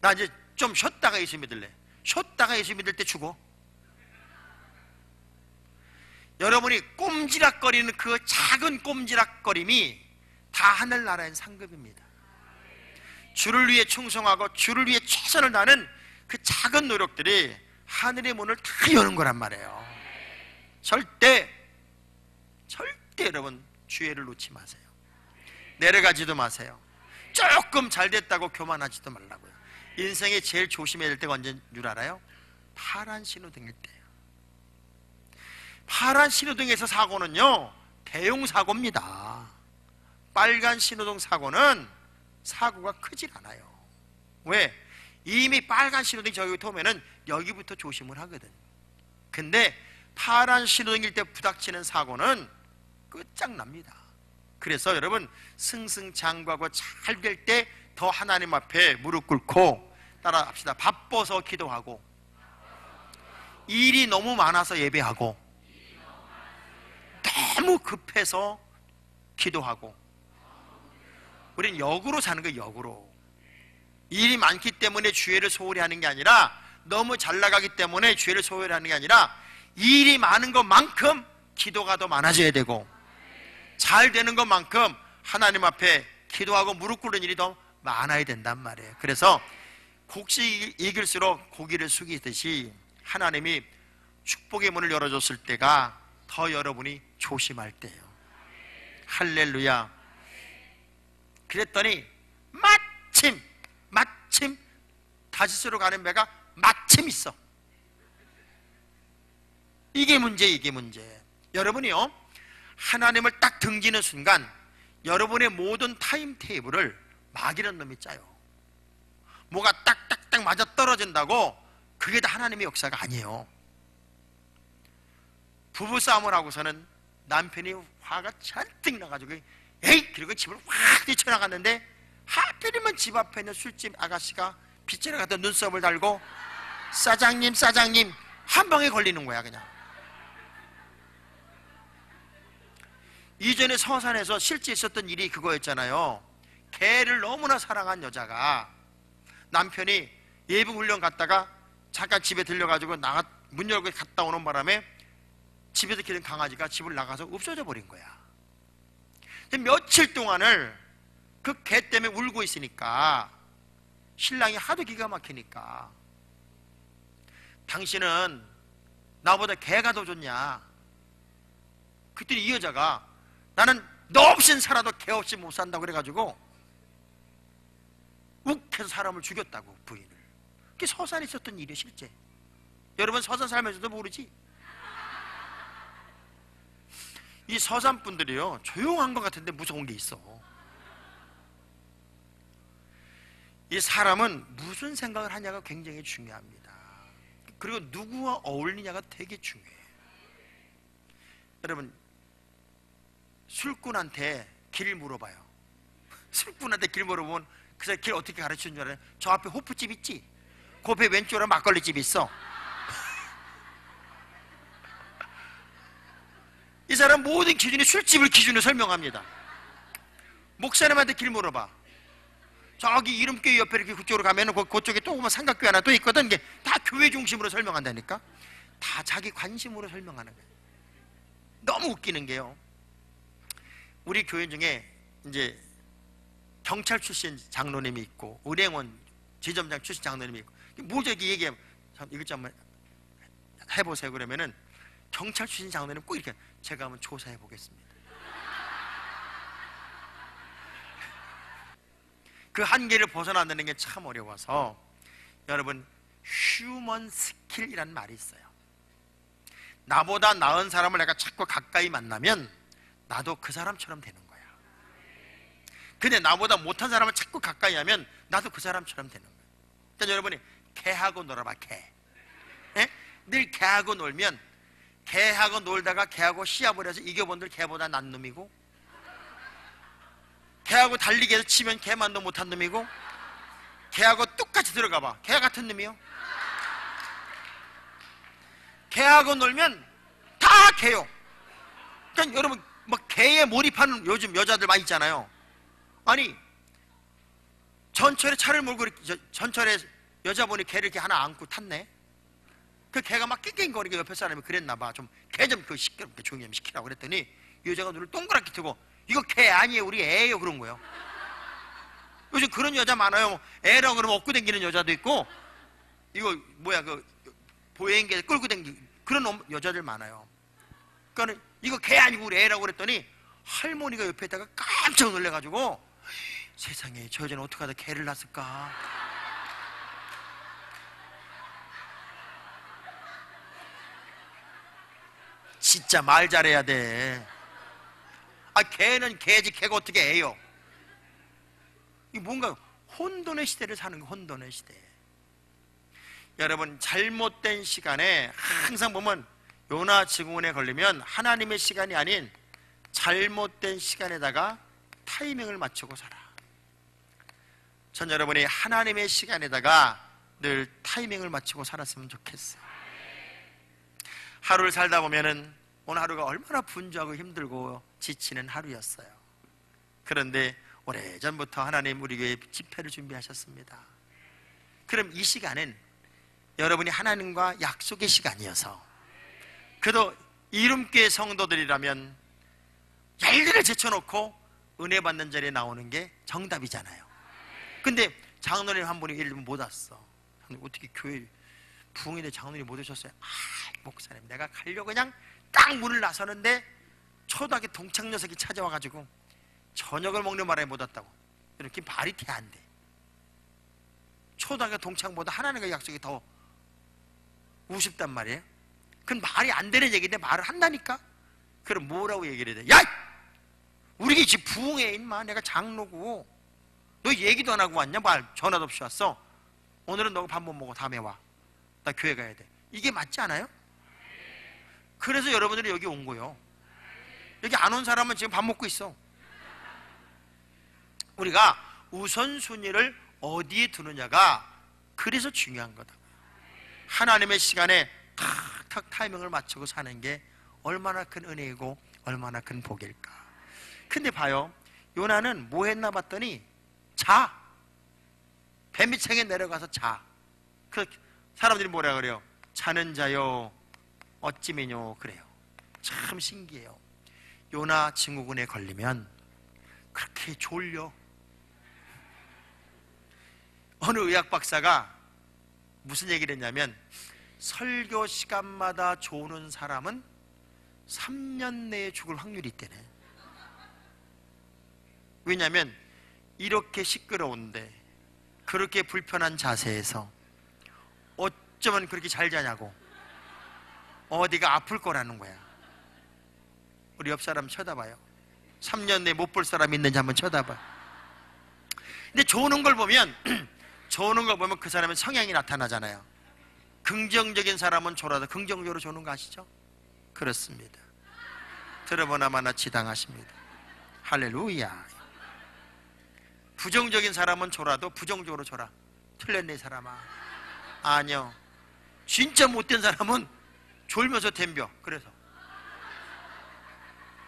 나 이제 좀 쉬었다가 예수 믿을래. 쉬었다가 예수 믿을 때 죽어. 여러분이 꼼지락거리는 그 작은 꼼지락거림이 다 하늘나라의 상급입니다. 주를 위해 충성하고 주를 위해 최선을 다하는 그 작은 노력들이 하늘의 문을 다 여는 거란 말이에요. 절대 여러분 주의를 놓지 마세요. 내려가지도 마세요. 조금 잘 됐다고 교만하지도 말라고요. 인생에 제일 조심해야 될 때가 언제인 줄 알아요? 파란 신호등일 때예요. 파란 신호등에서 사고는요, 대형 사고입니다. 빨간 신호등 사고는 사고가 크질 않아요. 왜? 이미 빨간 신호등이 저기부터 오면은 여기부터 조심을 하거든. 근데 파란 신호등일 때 부닥치는 사고는 끝장납니다. 그래서 여러분, 승승장구하고 잘 될 때 더 하나님 앞에 무릎 꿇고 따라합시다. 바빠서 기도하고, 일이 너무 많아서 예배하고, 너무 급해서 기도하고. 우린 역으로 사는 거예요. 역으로. 일이 많기 때문에 주의를 소홀히 하는 게 아니라, 너무 잘 나가기 때문에 주의를 소홀히 하는 게 아니라, 일이 많은 것만큼 기도가 더 많아져야 되고, 잘 되는 것만큼 하나님 앞에 기도하고 무릎 꿇는 일이 더 많아야 된단 말이에요. 그래서 곡식 익을수록 고기를 숙이듯이 하나님이 축복의 문을 열어줬을 때가 더 여러분이 조심할 때예요. 할렐루야. 그랬더니 마침 다시스로 가는 배가 마침 있어. 이게 문제. 여러분이요, 하나님을 딱 등지는 순간 여러분의 모든 타임테이블을 마귀는 놈이 짜요. 뭐가 딱딱딱 맞아 떨어진다고 그게 다 하나님의 역사가 아니에요. 부부싸움을 하고서는 남편이 화가 잔뜩 나가지고 에이! 그리고 집을 확 뛰쳐나갔는데 하필이면 집 앞에 있는 술집 아가씨가 빗자루 같은 눈썹을 달고 사장님 한 방에 걸리는 거야. 그냥 이전에 서산에서 실제 있었던 일이 그거였잖아요. 개를 너무나 사랑한 여자가 남편이 예비훈련 갔다가 잠깐 집에 들려가지고 문 열고 갔다 오는 바람에 집에서 기른 강아지가 집을 나가서 없어져 버린 거야. 며칠 동안을 그 개 때문에 울고 있으니까 신랑이 하도 기가 막히니까, 당신은 나보다 개가 더 좋냐? 그랬더니 이 여자가 나는 너 없인 살아도 개 없이 못 산다고 그래가지고 욱해서 사람을 죽였다고, 부인을. 그게 서산에 있었던 일이에요, 실제. 여러분 서산 살면서도 모르지? 이 서산 분들이요, 조용한 것 같은데 무서운 게 있어. 이 사람은 무슨 생각을 하냐가 굉장히 중요합니다. 그리고 누구와 어울리냐가 되게 중요해요. 여러분, 술꾼한테 길 물어봐요. 술꾼한테 길 물어보면 그 사람 길 어떻게 가르치는 줄 알아요? 저 앞에 호프집 있지? 그 앞에 왼쪽으로 막걸리집 있어. 이 사람 모든 기준이 술집을 기준으로 설명합니다. 목사님한테 길 물어봐. 저기 이름교회 옆에 이렇게 그쪽으로 가면은 그쪽에 또 삼각교회 하나 또 있거든. 이게 다 교회 중심으로 설명한다니까. 다 자기 관심으로 설명하는 거예요. 너무 웃기는 게요, 우리 교회 중에 이제 경찰 출신 장로님이 있고 은행원 지점장 출신 장로님이 있고, 뭐 저기 얘기해, 이것 좀 한번 해보세요 그러면은 경찰 출신 장로님 꼭 이렇게, 제가 한번 조사해 보겠습니다. 그 한계를 벗어난다는 게 참 어려워서, 여러분, 휴먼 스킬이라는 말이 있어요. 나보다 나은 사람을 내가 자꾸 가까이 만나면 나도 그 사람처럼 되는 거야. 근데 나보다 못한 사람을 자꾸 가까이 하면 나도 그 사람처럼 되는 거야. 그러니까 여러분이 개하고 놀아봐, 개. 예? 늘 개하고 놀면, 개하고 놀다가 개하고 시합을 해서 이겨본들 개보다 난 놈이고, 개하고 달리기 해서 치면 개만도 못한 놈이고, 개하고 똑같이 들어가봐, 개 같은 놈이요. 개하고 놀면 다 개요. 그러니까 여러분, 막 개에 몰입하는 요즘 여자들 많이 있잖아요. 아니, 전철에 차를 몰고 전철에 여자분이 개를 이렇게 하나 안고 탔네. 그 개가 막 낑낑거리니까 옆에 사람이 그랬나 봐. 좀 개 좀 그 시끄럽게 조용히 좀 시키라고 그랬더니 여자가 눈을 동그랗게 뜨고, 이거 개 아니에요, 우리 애예요, 그런 거예요. 요즘 그런 여자 많아요. 애라고 그러면 업고 다니는 여자도 있고, 이거 뭐야, 그 보행기에 끌고 다니는 그런 여자들 많아요. 그러니까 이거 개 아니고 우리 애라고 그랬더니 할머니가 옆에 있다가 깜짝 놀래가지고, 세상에 저 여자는 어떻게 하다 개를 낳았을까. 진짜 말 잘해야 돼. 아, 개는 개지, 개가 어떻게 애요. 이 뭔가 혼돈의 시대를 사는 거예요, 혼돈의 시대. 여러분, 잘못된 시간에 항상 보면 요나 증후군에 걸리면 하나님의 시간이 아닌 잘못된 시간에다가 타이밍을 맞추고 살아. 전 여러분이 하나님의 시간에다가 늘 타이밍을 맞추고 살았으면 좋겠어요. 하루를 살다 보면은 오늘 하루가 얼마나 분주하고 힘들고 지치는 하루였어요. 그런데 오래전부터 하나님 우리 교회 집회를 준비하셨습니다. 그럼 이 시간은 여러분이 하나님과 약속의 시간이어서, 그래도 이름교회 성도들이라면 열일을 제쳐놓고 은혜 받는 자리에 나오는 게 정답이잖아요. 근데 장로님 한 분이 예를 들면 못 왔어. 어떻게 교회 부흥인데 장로님 못 오셨어요? 아, 목사님, 내가 가려고 그냥 딱 문을 나서는데 초등학교 동창 녀석이 찾아와가지고 저녁을 먹는 바람에 못 왔다고. 이렇게 말이 돼 안 돼. 초등학교 동창보다 하나님과 약속이 더 우습단 말이에요. 그건 말이 안 되는 얘기인데 말을 한다니까. 그럼 뭐라고 얘기를 해야 돼? 야! 우리 집 부흥회 인마, 내가 장로고 너 얘기도 안 하고 왔냐? 말 전화도 없이 왔어. 오늘은 너가 밥 못 먹어, 다음에 와. 나 교회 가야 돼. 이게 맞지 않아요? 그래서 여러분들이 여기 온 거예요. 여기 안 온 사람은 지금 밥 먹고 있어. 우리가 우선순위를 어디에 두느냐가 그래서 중요한 거다. 하나님의 시간에 탁탁 타이밍을 맞추고 사는 게 얼마나 큰 은혜이고 얼마나 큰 복일까. 근데 봐요, 요나는 뭐 했나 봤더니 자. 배 밑창에 내려가서 자. 그 사람들이 뭐라 그래요? 자는 자요 어찌매뇨 그래요. 참 신기해요. 요나 증후군에 걸리면 그렇게 졸려. 어느 의학 박사가 무슨 얘기를 했냐면, 설교 시간마다 조는 사람은 3년 내에 죽을 확률이 있대네. 왜냐하면 이렇게 시끄러운데 그렇게 불편한 자세에서 어쩌면 그렇게 잘 자냐고. 어디가 아플 거라는 거야. 우리 옆 사람 쳐다봐요. 3년 내에 못 볼 사람 있는지 한번 쳐다봐. 근데 조는 걸 보면 조는 걸 보면 그 사람의 성향이 나타나잖아요. 긍정적인 사람은 졸아도 긍정적으로 조는 거 아시죠? 그렇습니다. 들어보나마나 지당하십니다. 할렐루야. 부정적인 사람은 졸아도 부정적으로 졸아. 틀렸네 이 사람아. 아니요, 진짜 못된 사람은 졸면서 덤벼. 그래서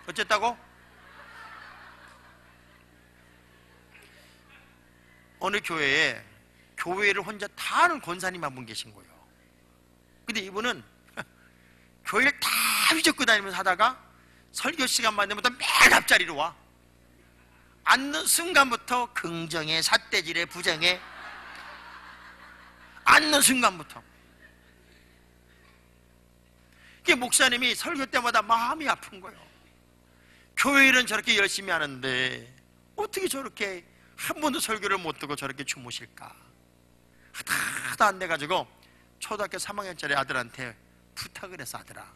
어쨌다고? 어느 교회에 교회를 혼자 다 하는 권사님 한 분 계신 거예요. 근데 이분은 교회를 다 휘젓고 다니면서 하다가 설교 시간만 되면 맨 앞자리로 와. 앉는 순간부터 긍정에 삿대질에 부정에, 앉는 순간부터. 그게 목사님이 설교 때마다 마음이 아픈 거예요. 교회는 저렇게 열심히 하는데 어떻게 저렇게 한 번도 설교를 못 듣고 저렇게 주무실까. 하다 안 돼가지고 초등학교 3학년짜리 아들한테 부탁을 했어. 아들아,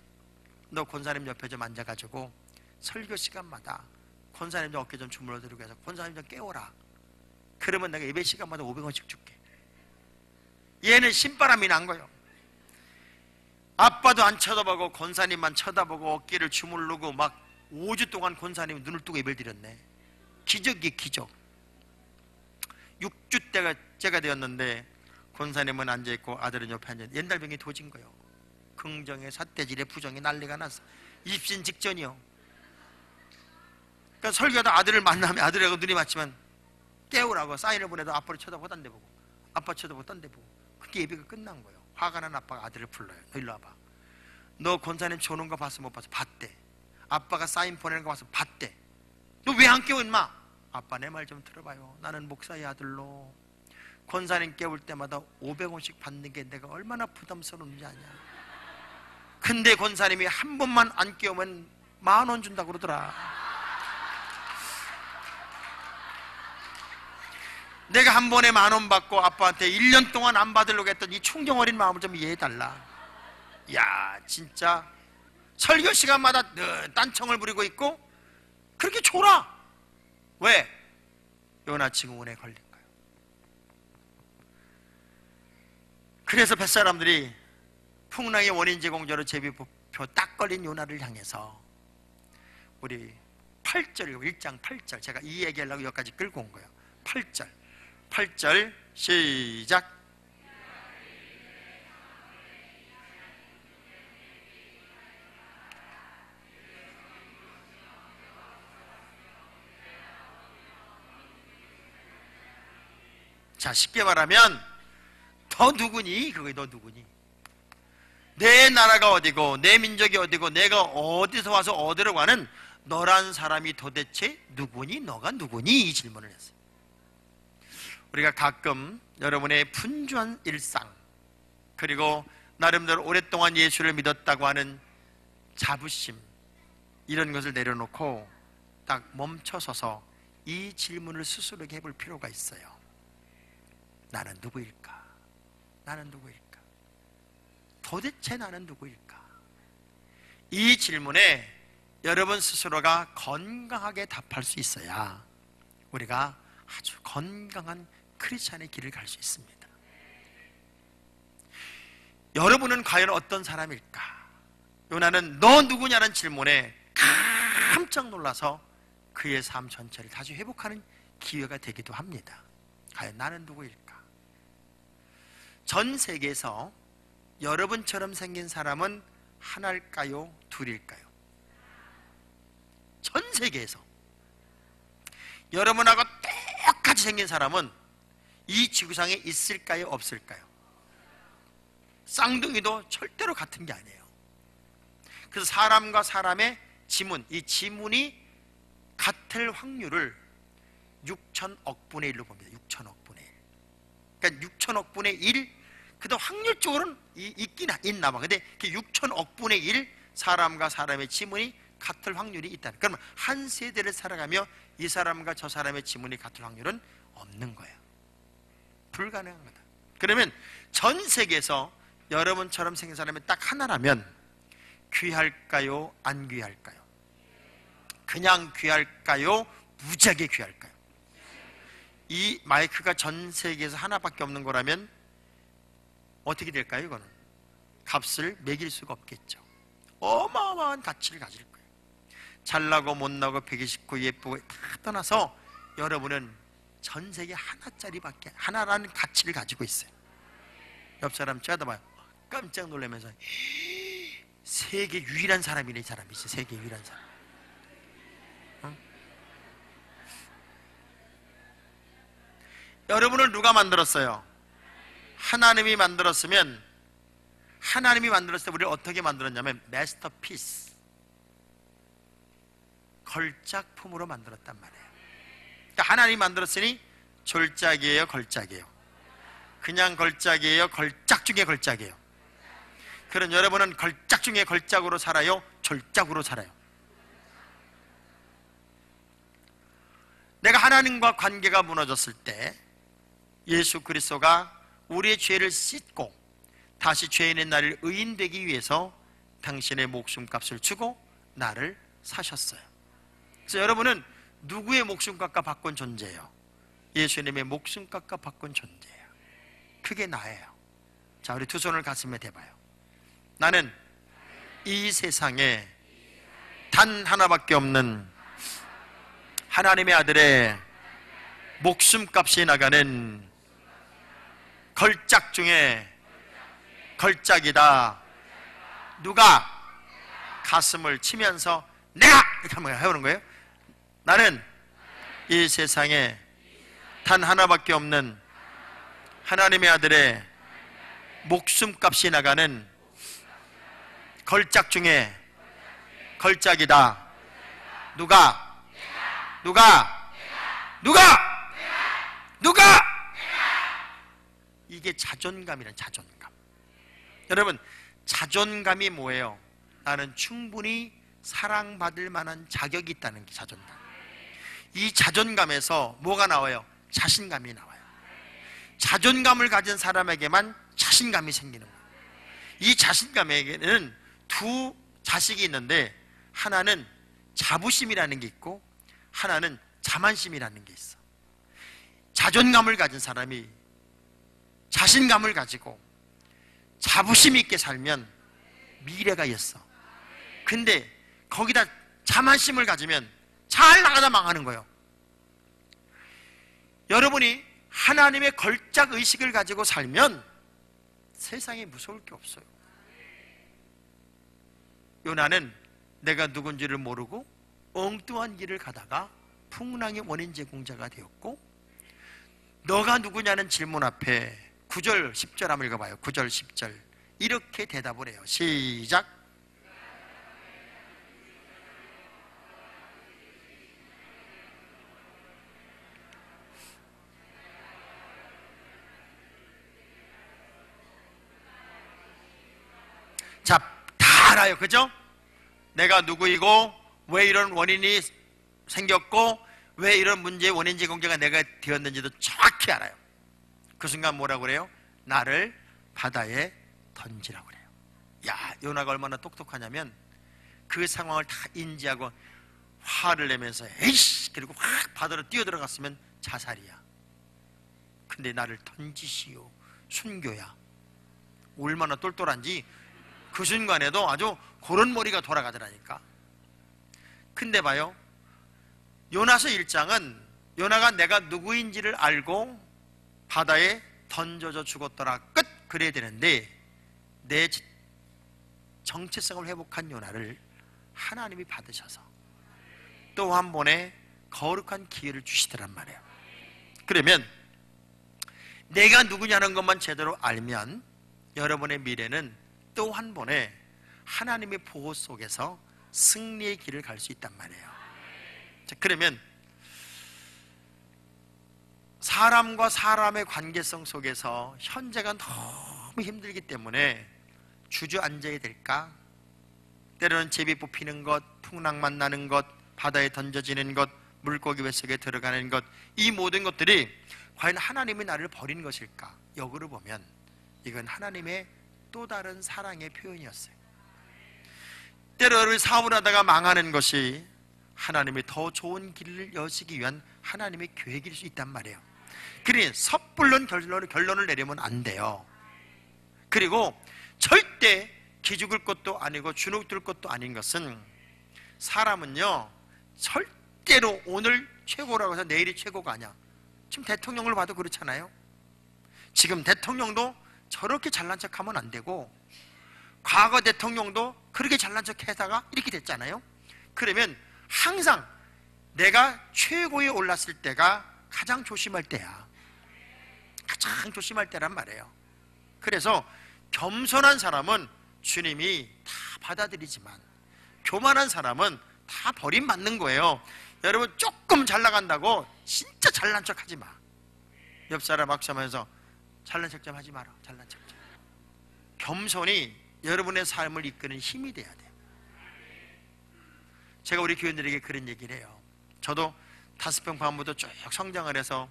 너 권사님 옆에 좀 앉아가지고 설교 시간마다 권사님 좀 어깨 좀 주물러드리고 해서 권사님 좀 깨워라. 그러면 내가 예배 시간마다 500원씩 줄게. 얘는 신바람이 난 거예요. 아빠도 안 쳐다보고 권사님만 쳐다보고 어깨를 주물르고 막 5주 동안 권사님이 눈을 뜨고 예배를 드렸네. 기적이에요, 기적. 6주 때가 제가 되었는데 권사님은 앉아있고 아들은 옆에 앉아있는데 옛날 병이 도진 거예요. 긍정에 삿대질에 부정에 난리가 났어. 입신 직전이요. 그러니까 설교하다 아들을 만나면 아들하고 눈이 맞추면 깨우라고 사인을 보내도 아빠를 쳐다보고 딴 데 보고, 아빠 쳐다보고 딴 데 보고. 그게 예배가 끝난 거예요. 화가 난 아빠가 아들을 불러요. 너 일로 와봐. 너 권사님 조는 거 봤어 못 봤어? 봤대. 아빠가 사인 보내는 거 봤어? 봤대. 너 왜 안 깨워 임마? 아빠 내 말 좀 들어봐요. 나는 목사의 아들로 권사님 깨울 때마다 500원씩 받는 게 내가 얼마나 부담스러운지 아냐. 근데 권사님이 한 번만 안 깨우면 10,000원 준다고 그러더라. 내가 한 번에 10,000원 받고 아빠한테 1년 동안 안 받으려고 했던 이 충정 어린 마음을 좀 이해해달라. 야, 진짜 설교 시간마다 늘 딴청을 부리고 있고 그렇게 졸아. 왜? 요나 증후군에 걸린 거예요. 그래서 뱃사람들이 풍랑의 원인 제공자로 제비표 딱 걸린 요나를 향해서 우리 8절, 1장 8절, 제가 이 얘기하려고 여기까지 끌고 온 거예요. 8절 시작. 자, 쉽게 말하면 너 누구니? 그거예요. 너 누구니? 내 나라가 어디고 내 민족이 어디고 내가 어디서 와서 어디로 가는 너란 사람이 도대체 누구니? 너가 누구니? 이 질문을 했어요. 우리가 가끔 여러분의 분주한 일상, 그리고 나름대로 오랫동안 예수를 믿었다고 하는 자부심, 이런 것을 내려놓고 딱 멈춰서서 이 질문을 스스로에게 해볼 필요가 있어요. 나는 누구일까? 나는 누구일까? 도대체 나는 누구일까? 이 질문에 여러분 스스로가 건강하게 답할 수 있어야 우리가 아주 건강한 크리스찬의 길을 갈 수 있습니다. 여러분은 과연 어떤 사람일까? 요나는 너 누구냐는 질문에 깜짝 놀라서 그의 삶 전체를 다시 회복하는 기회가 되기도 합니다. 과연 나는 누구일까? 전 세계에서 여러분처럼 생긴 사람은 하나일까요? 둘일까요? 전 세계에서 여러분하고 똑같이 생긴 사람은 이 지구상에 있을까요? 없을까요? 쌍둥이도 절대로 같은 게 아니에요. 그래서 사람과 사람의 지문, 이 지문이 같을 확률을 6천억 분의 1로 봅니다. 6천억 분의 1. 그러니까 6천억 분의 1, 그래도 확률적으로는 있긴 있나 봐. 근데 6천억 분의 1 사람과 사람의 지문이 같을 확률이 있다. 그러면 한 세대를 살아가며 이 사람과 저 사람의 지문이 같을 확률은 없는 거예요. 불가능한 거다. 그러면 전 세계에서 여러분처럼 생긴 사람이 딱 하나라면 귀할까요? 안 귀할까요? 그냥 귀할까요? 무지하게 귀할까요? 이 마이크가 전 세계에서 하나밖에 없는 거라면 어떻게 될까요? 이거는 값을 매길 수가 없겠죠. 어마어마한 가치를 가질 거예요. 잘나고 못나고 129 예쁘고 다 떠나서 여러분은 전 세계 하나짜리밖에, 하나라는 가치를 가지고 있어요. 옆 사람 쳐다봐요. 깜짝 놀라면서 세계 유일한 사람이네. 이 사람이 있어. 세계 유일한 사람. 여러분을 누가 만들었어요? 하나님이 만들었으면, 하나님이 만들었을 때 우리를 어떻게 만들었냐면 마스터피스, 걸작품으로 만들었단 말이에요. 그러니까 하나님이 만들었으니 졸작이에요, 걸작이에요? 그냥 걸작이에요, 걸작 중에 걸작이에요? 그럼 여러분은 걸작 중에 걸작으로 살아요, 졸작으로 살아요? 내가 하나님과 관계가 무너졌을 때 예수 그리스도가 우리의 죄를 씻고 다시 죄인의 나를 의인되기 위해서 당신의 목숨값을 주고 나를 사셨어요. 그래서 여러분은 누구의 목숨값과 바꾼 존재예요? 예수님의 목숨값과 바꾼 존재예요. 그게 나예요. 자, 우리 두 손을 가슴에 대봐요. 나는 이 세상에 단 하나밖에 없는 하나님의 아들의 목숨값이 나가는 걸작 중에 걸작이다. 누가 가슴을 치면서 내가 이렇게 한번 해보는 거예요. 나는 이 세상에 단 하나밖에 없는 하나님의 아들의 목숨값이 나가는 걸작 중에 걸작이다. 누가? 누가? 이게 자존감이란, 자존감. 여러분, 자존감이 뭐예요? 나는 충분히 사랑받을 만한 자격이 있다는 게 자존감. 이 자존감에서 뭐가 나와요? 자신감이 나와요. 자존감을 가진 사람에게만 자신감이 생기는 거예요. 이 자신감에게는 두 자식이 있는데 하나는 자부심이라는 게 있고 하나는 자만심이라는 게 있어. 자존감을 가진 사람이 자신감을 가지고 자부심 있게 살면 미래가 있어. 근데 거기다 자만심을 가지면 잘 나가다 망하는 거예요. 여러분이 하나님의 걸작 의식을 가지고 살면 세상에 무서울 게 없어요. 요나는 내가 누군지를 모르고 엉뚱한 길을 가다가 풍랑의 원인 제공자가 되었고, 너가 누구냐는 질문 앞에 9절 10절 한번 읽어봐요. 9절 10절 이렇게 대답을 해요. 시작. 자, 다 알아요. 그죠? 내가 누구이고 왜 이런 원인이 생겼고 왜 이런 문제의 원인 제공자가 내가 되었는지도 정확히 알아요. 그 순간 뭐라고 그래요? 나를 바다에 던지라고 그래요. 야, 요나가 얼마나 똑똑하냐면 그 상황을 다 인지하고 화를 내면서 에이씨, 그리고 확 바다로 뛰어들어갔으면 자살이야. 근데 나를 던지시오, 순교야. 얼마나 똘똘한지 그 순간에도 아주 그런 머리가 돌아가더라니까. 근데 봐요, 요나서 1장은 요나가 내가 누구인지를 알고 바다에 던져져 죽었더라, 끝. 그래야 되는데 내 정체성을 회복한 요나를 하나님이 받으셔서 또 한 번의 거룩한 기회를 주시더란 말이에요. 그러면 내가 누구냐는 것만 제대로 알면 여러분의 미래는 또 한 번의 하나님의 보호 속에서 승리의 길을 갈 수 있단 말이에요. 자, 그러면 사람과 사람의 관계성 속에서 현재가 너무 힘들기 때문에 주저앉아야 될까? 때로는 제비 뽑히는 것, 풍랑 만나는 것, 바다에 던져지는 것, 물고기 뱃속에 들어가는 것, 이 모든 것들이 과연 하나님이 나를 버린 것일까? 역으로 보면 이건 하나님의 또 다른 사랑의 표현이었어요. 때로 여러분이 사업을 하다가 망하는 것이 하나님의 더 좋은 길을 여시기 위한 하나님의 계획일 수 있단 말이에요. 그러니 섣불른 결론을 내리면 안 돼요. 그리고 절대 기죽을 것도 아니고 주눅들 것도 아닌 것은, 사람은요 절대로 오늘 최고라고 해서 내일이 최고가 아니야. 지금 대통령을 봐도 그렇잖아요. 지금 대통령도 저렇게 잘난 척하면 안 되고, 과거 대통령도 그렇게 잘난 척 해다가 이렇게 됐잖아요. 그러면 항상 내가 최고에 올랐을 때가 가장 조심할 때야. 가장 조심할 때란 말이에요. 그래서 겸손한 사람은 주님이 다 받아들이지만, 교만한 사람은 다 버림받는 거예요. 여러분, 조금 잘 나간다고 진짜 잘난 척 하지 마. 옆 사람 악수하면서 잘난 척 좀 하지 마라. 잘난 척 좀. 겸손이 여러분의 삶을 이끄는 힘이 돼야 돼요. 제가 우리 교인들에게 그런 얘기를 해요. 저도 5병 반부터 쭉 성장을 해서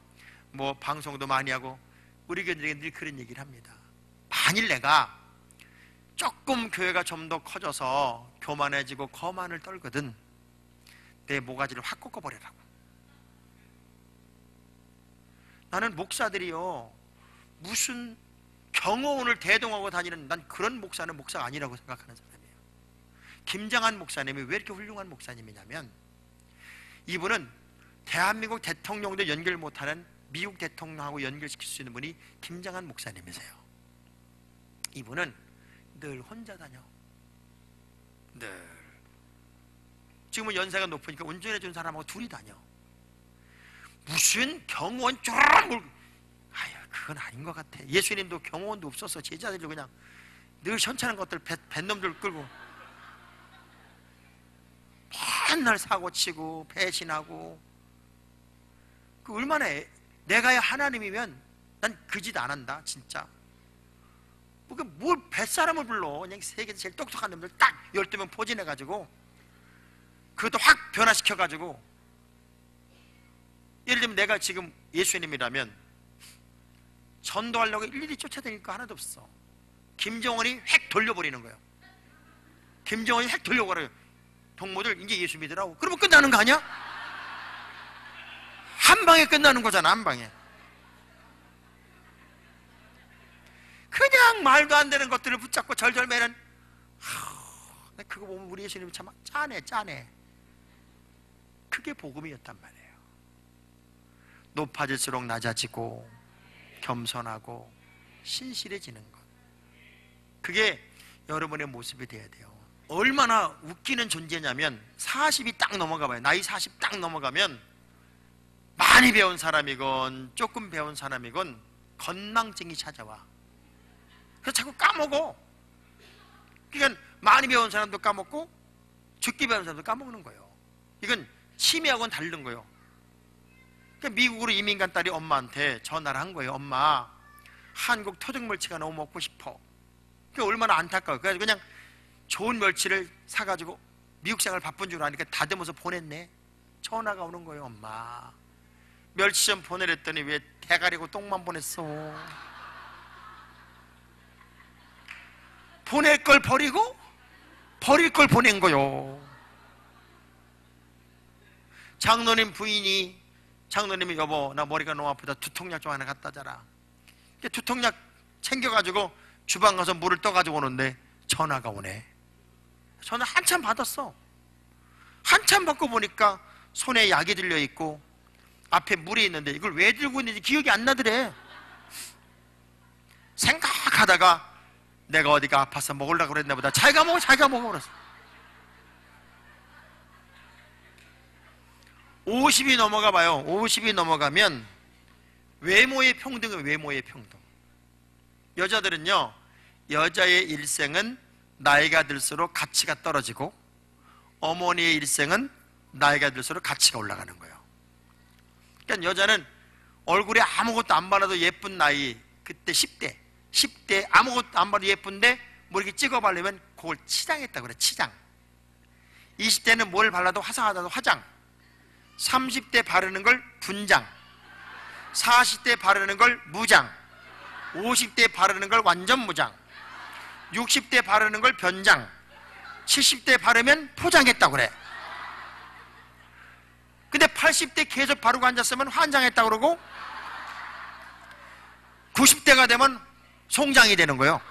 뭐 방송도 많이 하고 우리 교인들에게 늘 그런 얘기를 합니다. 만일 내가 조금 교회가 좀 더 커져서 교만해지고 거만을 떨거든, 내 모가지를 확 꺾어버리라고. 나는 목사들이요 무슨 경호원을 대동하고 다니는, 난 그런 목사는 목사가 아니라고 생각하는 사람이에요. 김장한 목사님이 왜 이렇게 훌륭한 목사님이냐면, 이분은 대한민국 대통령도 연결 못하는 미국 대통령하고 연결시킬 수 있는 분이 김장한 목사님이세요. 이분은 늘 혼자 다녀. 늘. 지금은 연세가 높으니까 운전해주는 사람하고 둘이 다녀. 무슨 경호원 쫙 몰고, 아유 그건 아닌 것 같아. 예수님도 경호원도 없어서 제자들도 그냥 늘 현찮은 것들 뱃놈들 끌고 맨날 사고치고 배신하고. 그 얼마나 내가 하나님이면 난 그 짓 안 한다 진짜. 뭘 뱃사람을 불러. 그냥 세계에서 제일 똑똑한 놈들 딱 12명 포진해가지고 그것도 확 변화시켜가지고. 예를 들면 내가 지금 예수님이라면 전도하려고 일일이 쫓아다닐 거 하나도 없어. 김정은이 획 돌려버리는 거예요. 김정은이 획 돌려버려요. 동무들 이제 예수 믿으라고. 그러면 끝나는 거 아니야? 한 방에 끝나는 거잖아. 한 방에. 그냥 말도 안 되는 것들을 붙잡고 절절매는. 그거 보면 우리 예수님이 참 짠해. 그게 복음이었단 말이에요. 높아질수록 낮아지고 겸손하고 신실해지는 것, 그게 여러분의 모습이 돼야 돼요. 얼마나 웃기는 존재냐면, 40이 딱 넘어가봐요. 나이 40 딱 넘어가면 많이 배운 사람이건 조금 배운 사람이건 건망증이 찾아와. 그래서 자꾸 까먹어. 그러니까 많이 배운 사람도 까먹고 적게 배운 사람도 까먹는 거예요. 이건 치매하고는 다른 거예요. 그러니까 미국으로 이민 간 딸이 엄마한테 전화를 한 거예요. 엄마, 한국 토종멸치가 너무 먹고 싶어. 그게 얼마나 안타까워요. 그래서 그냥 좋은 멸치를 사가지고 미국 생활 바쁜 줄 아니까 다듬어서 보냈네. 전화가 오는 거예요. 엄마, 멸치 좀 보내랬더니 왜 대가리고 똥만 보냈어. 보낼 걸 버리고 버릴 걸 보낸 거요. 장로님 부인이, 장로님이 여보 나 머리가 너무 아프다, 두통약 좀 하나 갖다 자라. 두통약 챙겨가지고 주방 가서 물을 떠가지고 오는데 전화가 오네. 전화 한참 받았어. 한참 받고 보니까 손에 약이 들려있고 앞에 물이 있는데 이걸 왜 들고 있는지 기억이 안 나더래. 생각하다가 내가 어디가 아파서 먹으려고 그랬나 보다. 자기가 먹어 그랬어. 50이 넘어가 봐요. 50이 넘어가면 외모의 평등은 외모의 평등. 여자들은요, 여자의 일생은 나이가 들수록 가치가 떨어지고 어머니의 일생은 나이가 들수록 가치가 올라가는 거예요. 그러니까 여자는 얼굴에 아무것도 안 발라도 예쁜 나이, 그때 10대 아무것도 안 발라도 예쁜데 뭐 이렇게 찍어 바르면 그걸 치장했다고 그래. 치장. 20대는 뭘 발라도 화사하다도 화장. 30대 바르는 걸 분장. 40대 바르는 걸 무장, 50대 바르는 걸 완전 무장, 60대 바르는 걸 변장, 70대 바르면 포장했다고 그래. 근데 80대 계속 바르고 앉았으면 환장했다고 그러고 90대가 되면 송장이 되는 거예요.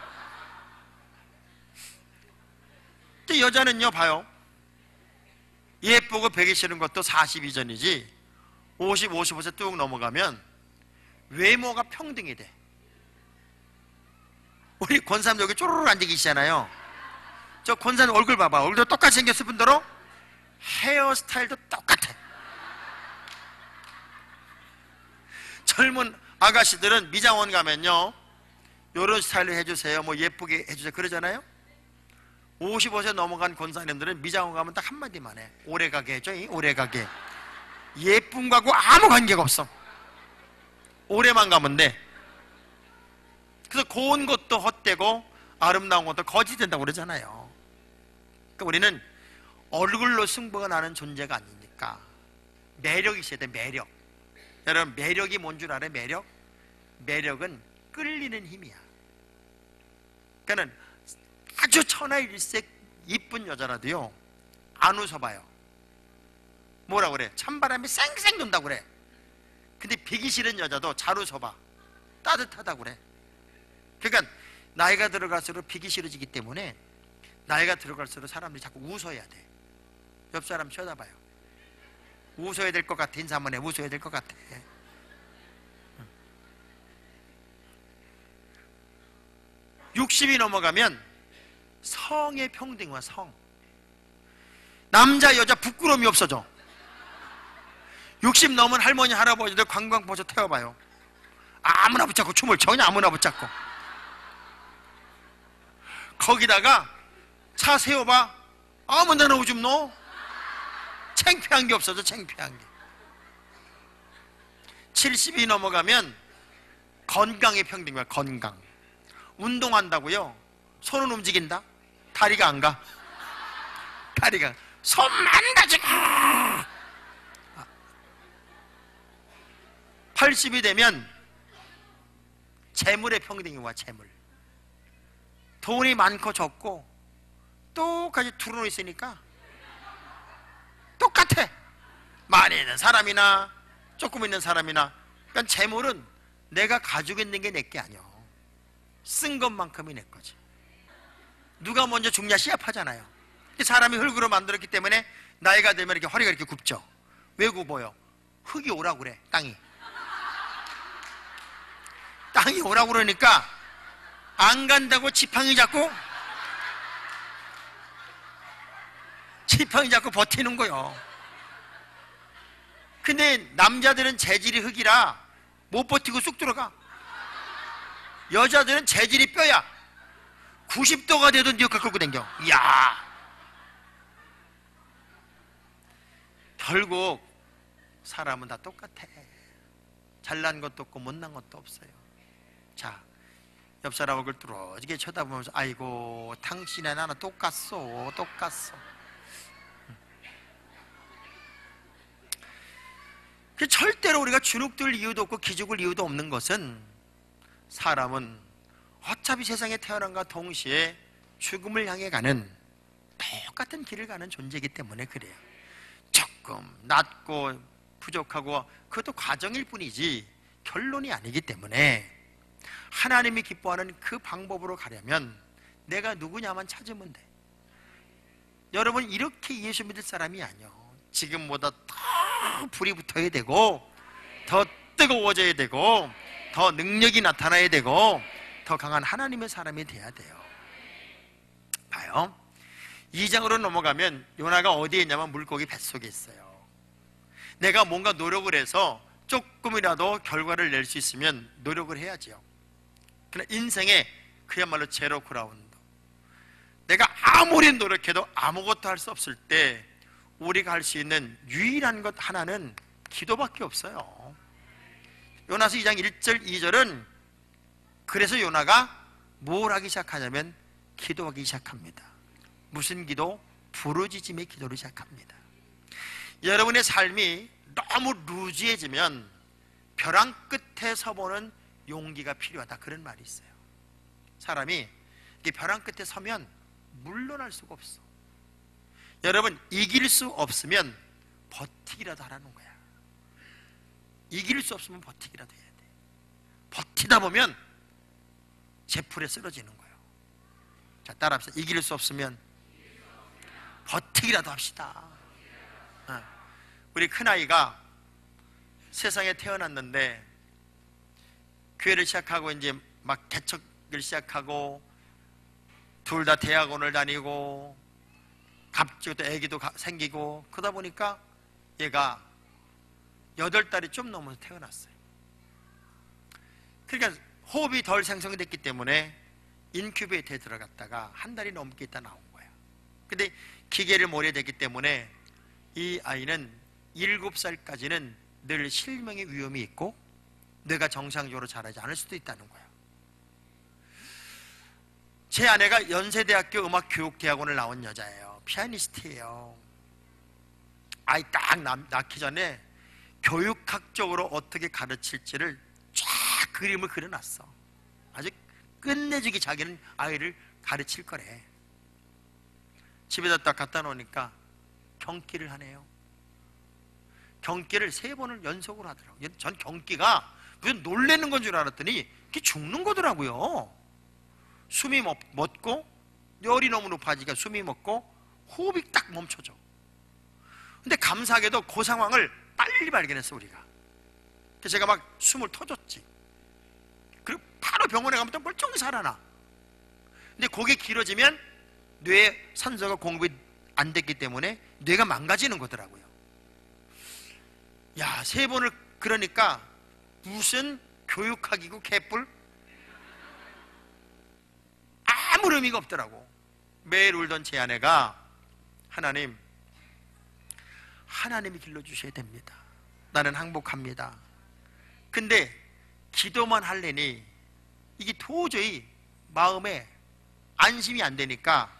근데 여자는요, 봐요. 예쁘고 베기 싫은 것도 40 이전이지 50, 55세 뚝 넘어가면 외모가 평등이 돼. 우리 권사님 여기 쪼르르 앉아 계시잖아요. 저 권사님 얼굴 봐봐. 얼굴도 똑같이 생겼을 뿐더러 헤어스타일도 똑같아. 젊은 아가씨들은 미장원 가면요, 요런 스타일로 해주세요, 뭐 예쁘게 해주세요 그러잖아요. 55세 넘어간 권사님들은 미장원 가면 딱 한마디만 해. 오래가게 해줘. 오래가게. 예쁜 거하고 아무 관계가 없어. 오래만 가면 돼. 그래서 고운 것도 헛되고 아름다운 것도 거짓 된다고 그러잖아요. 그러니까 우리는 얼굴로 승부가 나는 존재가 아니니까 매력이 있어야 돼. 매력. 여러분, 매력이 뭔 줄 알아요? 매력? 매력은 끌리는 힘이야. 그러니까 아주 천하일색 이쁜 여자라도요 안 웃어봐요. 뭐라 그래? 찬바람이 쌩쌩 돈다고 그래. 근데 비기 싫은 여자도 잘 웃어봐. 따뜻하다고 그래. 그러니까 나이가 들어갈수록 비기 싫어지기 때문에 나이가 들어갈수록 사람들이 자꾸 웃어야 돼. 옆 사람 쳐다봐요. 웃어야 될 것 같아. 인사 한번 해. 웃어야 될 것 같아. 60이 넘어가면 성의 평등화. 성. 남자 여자 부끄러움이 없어져. 60 넘은 할머니 할아버지들 관광버스 태워봐요. 아무나 붙잡고 춤을 전혀 아무나 붙잡고. 거기다가 차 세워봐. 아무데나 오줌 넣어. 창피한 게 없어져. 창피한 게. 70이 넘어가면 건강의 평등이야. 건강. 운동한다고요 손은 움직인다. 다리가 안 가. 다리가. 손만 가지고. 80이 되면 재물의 평등이 와. 재물. 돈이 많고 적고 똑같이 두루놓여 있으니까 똑같아. 많이 있는 사람이나 조금 있는 사람이나. 그러니까 재물은 내가 가지고 있는 게 내게 아니야. 쓴 것만큼이 내 거지. 누가 먼저 죽냐 시합하잖아요. 사람이 흙으로 만들었기 때문에 나이가 되면 이렇게 허리가 이렇게 굽죠. 왜 굽어요? 흙이 오라고 그래. 땅이 오라고 그러니까 안 간다고 지팡이 잡고 버티는 거요. 근데 남자들은 재질이 흙이라 못 버티고 쑥 들어가. 여자들은 재질이 뼈야. 90도가 돼도 니가 끌고 댕겨. 이야. 결국 사람은 다 똑같아. 잘난 것도 없고 못난 것도 없어요. 자, 옆 사람 얼굴 뚫어지게 쳐다보면서 아이고 당신이나 나는 똑같소. 절대로 우리가 주눅들 이유도 없고 기죽을 이유도 없는 것은 사람은 어차피 세상에 태어난과 동시에 죽음을 향해 가는 똑같은 길을 가는 존재이기 때문에 그래요. 조금 낮고 부족하고 그것도 과정일 뿐이지 결론이 아니기 때문에 하나님이 기뻐하는 그 방법으로 가려면 내가 누구냐만 찾으면 돼. 여러분 이렇게 예수 믿을 사람이 아니요. 지금보다 더 불이 붙어야 되고 더 뜨거워져야 되고 더 능력이 나타나야 되고 더 강한 하나님의 사람이 돼야 돼요. 봐요. 2장으로 넘어가면 요나가 어디에 있냐면 물고기 뱃속에 있어요. 내가 뭔가 노력을 해서 조금이라도 결과를 낼 수 있으면 노력을 해야지요. 그러나 인생에 그야말로 제로 그라운드. 내가 아무리 노력해도 아무것도 할 수 없을 때 우리가 할 수 있는 유일한 것 하나는 기도밖에 없어요. 요나서 2장 1절 2절은 그래서 요나가 뭘 하기 시작하냐면 기도하기 시작합니다. 무슨 기도? 부르짖음의 기도를 시작합니다. 여러분의 삶이 너무 루즈해지면 벼랑 끝에 서보는 용기가 필요하다, 그런 말이 있어요. 사람이 이 벼랑 끝에 서면 물러날 수가 없어. 여러분, 이길 수 없으면 버티기라도 하라는 거야. 이길 수 없으면 버티기라도 해야 돼. 버티다 보면 제풀에 쓰러지는 거예요. 자, 따라합시다. 이길 수 없으면 버티기라도 합시다. 우리 큰아이가 세상에 태어났는데 교회를 시작하고 이제 막 개척을 시작하고 둘 다 대학원을 다니고 갑자기 또 애기도 생기고 그러다 보니까 얘가 8달이 좀 넘어서 태어났어요. 그러니까 호흡이 덜 생성이 됐기 때문에 인큐베이터에 들어갔다가 한 달이 넘게 있다 나온 거예요. 근데 기계를 몰아댔기 때문에 이 아이는 7살까지는 늘 실명의 위험이 있고 뇌가 정상적으로 자라지 않을 수도 있다는 거예요. 제 아내가 연세대학교 음악교육대학원을 나온 여자예요. 피아니스트예요. 아이 딱 낳기 전에 교육학적으로 어떻게 가르칠지를 쫙 그림을 그려놨어. 아주 끝내주기 자기는 아이를 가르칠 거래. 집에다 딱 갖다 놓으니까 경기를 하네요. 경기를 3번을 연속으로 하더라고요. 전 경기가 무슨 놀래는 건 줄 알았더니 그게 죽는 거더라고요. 숨이 멎고 열이 너무 높아지니까 숨이 멎고 호흡이 딱 멈춰져. 근데 감사하게도 그 상황을 빨리 발견했어, 우리가. 그래서 제가 막 숨을 터졌지. 그리고 바로 병원에 가면 또 멀쩡히 살아나. 근데 그게 길어지면 뇌에 산소가 공급이 안 됐기 때문에 뇌가 망가지는 거더라고요. 야, 3번을 그러니까 무슨 교육학이고 개뿔? 아무 의미가 없더라고. 매일 울던 제 아내가 하나님이 길러주셔야 됩니다. 나는 행복합니다. 근데 기도만 하려니 이게 도저히 마음에 안심이 안 되니까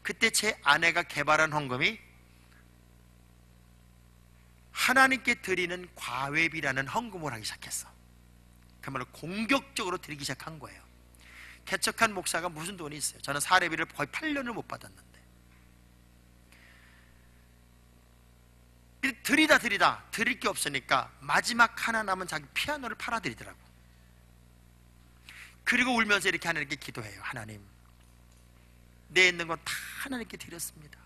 그때 제 아내가 개발한 헌금이 하나님께 드리는 과외비라는 헌금을 하기 시작했어. 그야말로 공격적으로 드리기 시작한 거예요. 개척한 목사가 무슨 돈이 있어요. 저는 사례비를 거의 8년을 못 받았는데 드리다 드릴 게 없으니까 마지막 하나 남은 자기 피아노를 팔아드리더라고. 그리고 울면서 이렇게 하나님께 기도해요. 하나님, 내 있는 건 다 하나님께 드렸습니다.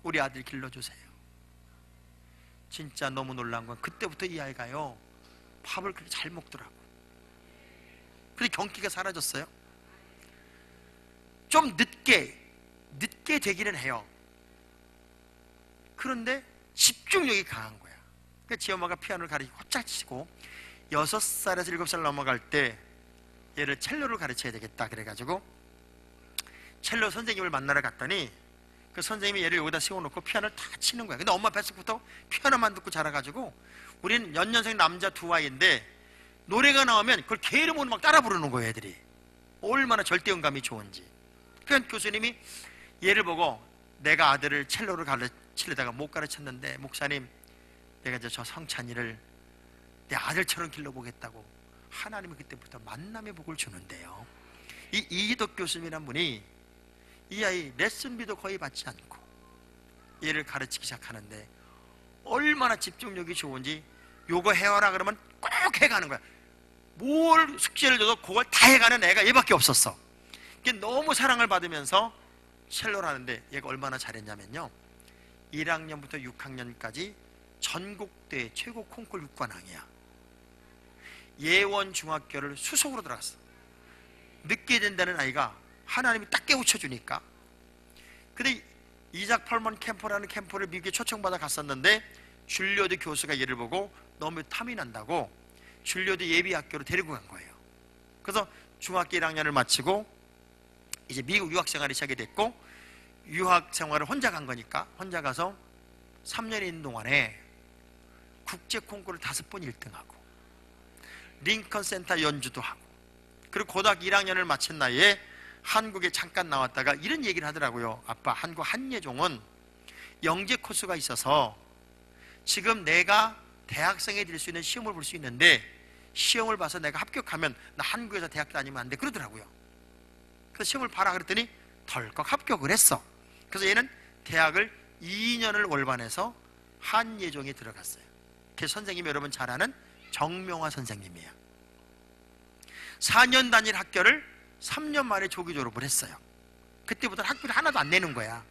우리 아들 길러주세요. 진짜 너무 놀란 건 그때부터 이 아이가요 밥을 그렇게 잘 먹더라고. 근데 경기가 사라졌어요. 좀 늦게 되기는 해요. 그런데 집중력이 강한 거야. 그러니까 지 엄마가 피아노를 가르치고 헛짝 치고 6살에서 7살 넘어갈 때 얘를 첼로를 가르쳐야 되겠다 그래가지고 첼로 선생님을 만나러 갔더니 그 선생님이 얘를 여기다 세워놓고 피아노를 다 치는 거야. 근데 엄마 뱃속부터 피아노만 듣고 자라가지고 우리는 연년생 남자 2아이인데 노래가 나오면 그걸 게으름으로 막 따라 부르는 거예요, 애들이. 얼마나 절대음감이 좋은지. 그러니까 교수님이 얘를 보고 내가 아들을 첼로를 가르치려다가 못 가르쳤는데 목사님, 내가 이제 저 성찬이를 내 아들처럼 길러보겠다고 하나님이 그때부터 만남의 복을 주는데요. 이 이희덕 교수님이란 분이 이 아이 레슨비도 거의 받지 않고 얘를 가르치기 시작하는데 얼마나 집중력이 좋은지 요거 해와라 그러면 꼭 해가는 거야. 뭘 숙제를 줘도 그걸 다 해가는 애가 얘밖에 없었어. 너무 사랑을 받으면서 첼로를 하는데 얘가 얼마나 잘했냐면요, 1학년부터 6학년까지 전국대 최고 콩쿨 6관왕이야. 예원 중학교를 수석으로 들어갔어. 늦게 된다는 아이가 하나님이 딱 깨우쳐주니까. 근데 이작 펄먼 캠프라는 캠프를 미국에 초청받아 갔었는데 줄리어드 교수가 얘를 보고 너무 탐이 난다고 줄리어드 예비학교로 데리고 간 거예요. 그래서 중학교 1학년을 마치고 이제 미국 유학생활이 시작이 됐고, 유학생활을 혼자 간 거니까 혼자 가서 3년 있는 동안에 국제 콩쿠르를 5번 1등하고 링컨 센터 연주도 하고, 그리고 고등학교 1학년을 마친 나이에 한국에 잠깐 나왔다가 이런 얘기를 하더라고요. 아빠, 한국 한예종은 영재 코스가 있어서 지금 내가 대학생이 될 수 있는 시험을 볼 수 있는데 시험을 봐서 내가 합격하면 나 한국에서 대학 다니면 안 돼 그러더라고요. 그래서 시험을 봐라 그랬더니 덜컥 합격을 했어. 그래서 얘는 대학을 2년을 월반해서 한예종에 들어갔어요. 그 선생님이 여러분 잘 아는 정명화 선생님이에요. 4년 다닐 학교를 3년 만에 조기 졸업을 했어요. 그때부터는 학비를 하나도 안 내는 거야.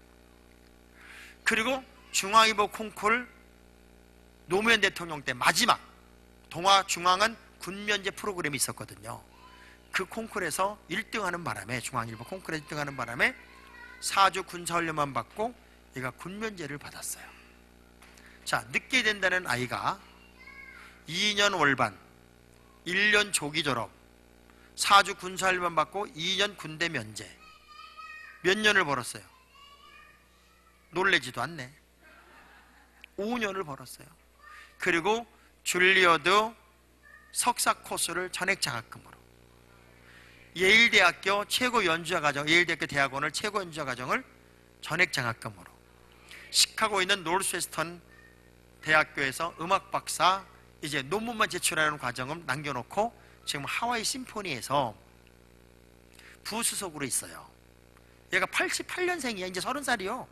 그리고 중앙일보 콩쿨 노무현 대통령 때 마지막 동아중앙은 군면제 프로그램이 있었거든요. 그 콩쿨에서 1등하는 바람에, 중앙일보 콩쿨에서 1등하는 바람에 4주 군사훈련만 받고 얘가 군면제를 받았어요. 자, 늦게 된다는 아이가 2년 월반, 1년 조기 졸업, 4주 군사훈련만 받고 2년 군대 면제. 몇 년을 벌었어요? 놀래지도 않네. 5년을 벌었어요. 그리고 줄리어드 석사 코스를 전액 장학금으로, 예일대학교 최고 연주자 과정, 예일대학교 대학원을 최고 연주자 과정을 전액 장학금으로, 시카고에 있는 노스웨스턴 대학교에서 음악 박사 이제 논문만 제출하는 과정을 남겨놓고 지금 하와이 심포니에서 부수석으로 있어요. 얘가 88년생이야. 이제 30살이요.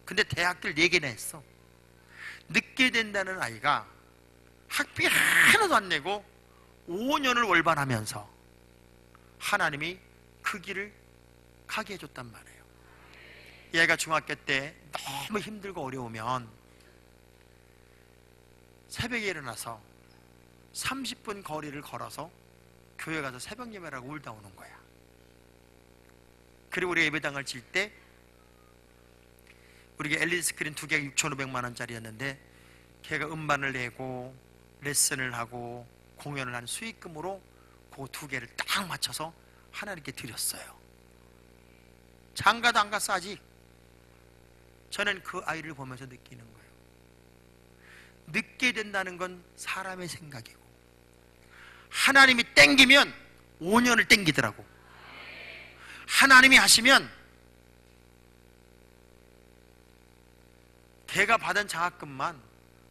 근데 대학교를 4개나 했어. 늦게 된다는 아이가 학비 하나도 안 내고 5년을 월반하면서 하나님이 그 길을 가게 해줬단 말이에요. 얘가 중학교 때 너무 힘들고 어려우면 새벽에 일어나서 30분 거리를 걸어서 교회 가서 새벽 예배라고 울다 오는 거야. 그리고 우리 예배당을 칠 때 우리가 LED 스크린 2개가 6,500만 원짜리였는데 걔가 음반을 내고 레슨을 하고 공연을 한 수익금으로 그 2개를 딱 맞춰서 하나님께 드렸어요. 장가도 안 갔어 아직. 저는 그 아이를 보면서 느끼는 거예요. 늦게 된다는 건 사람의 생각이고 하나님이 땡기면 5년을 땡기더라고. 하나님이 하시면 걔가 받은 장학금만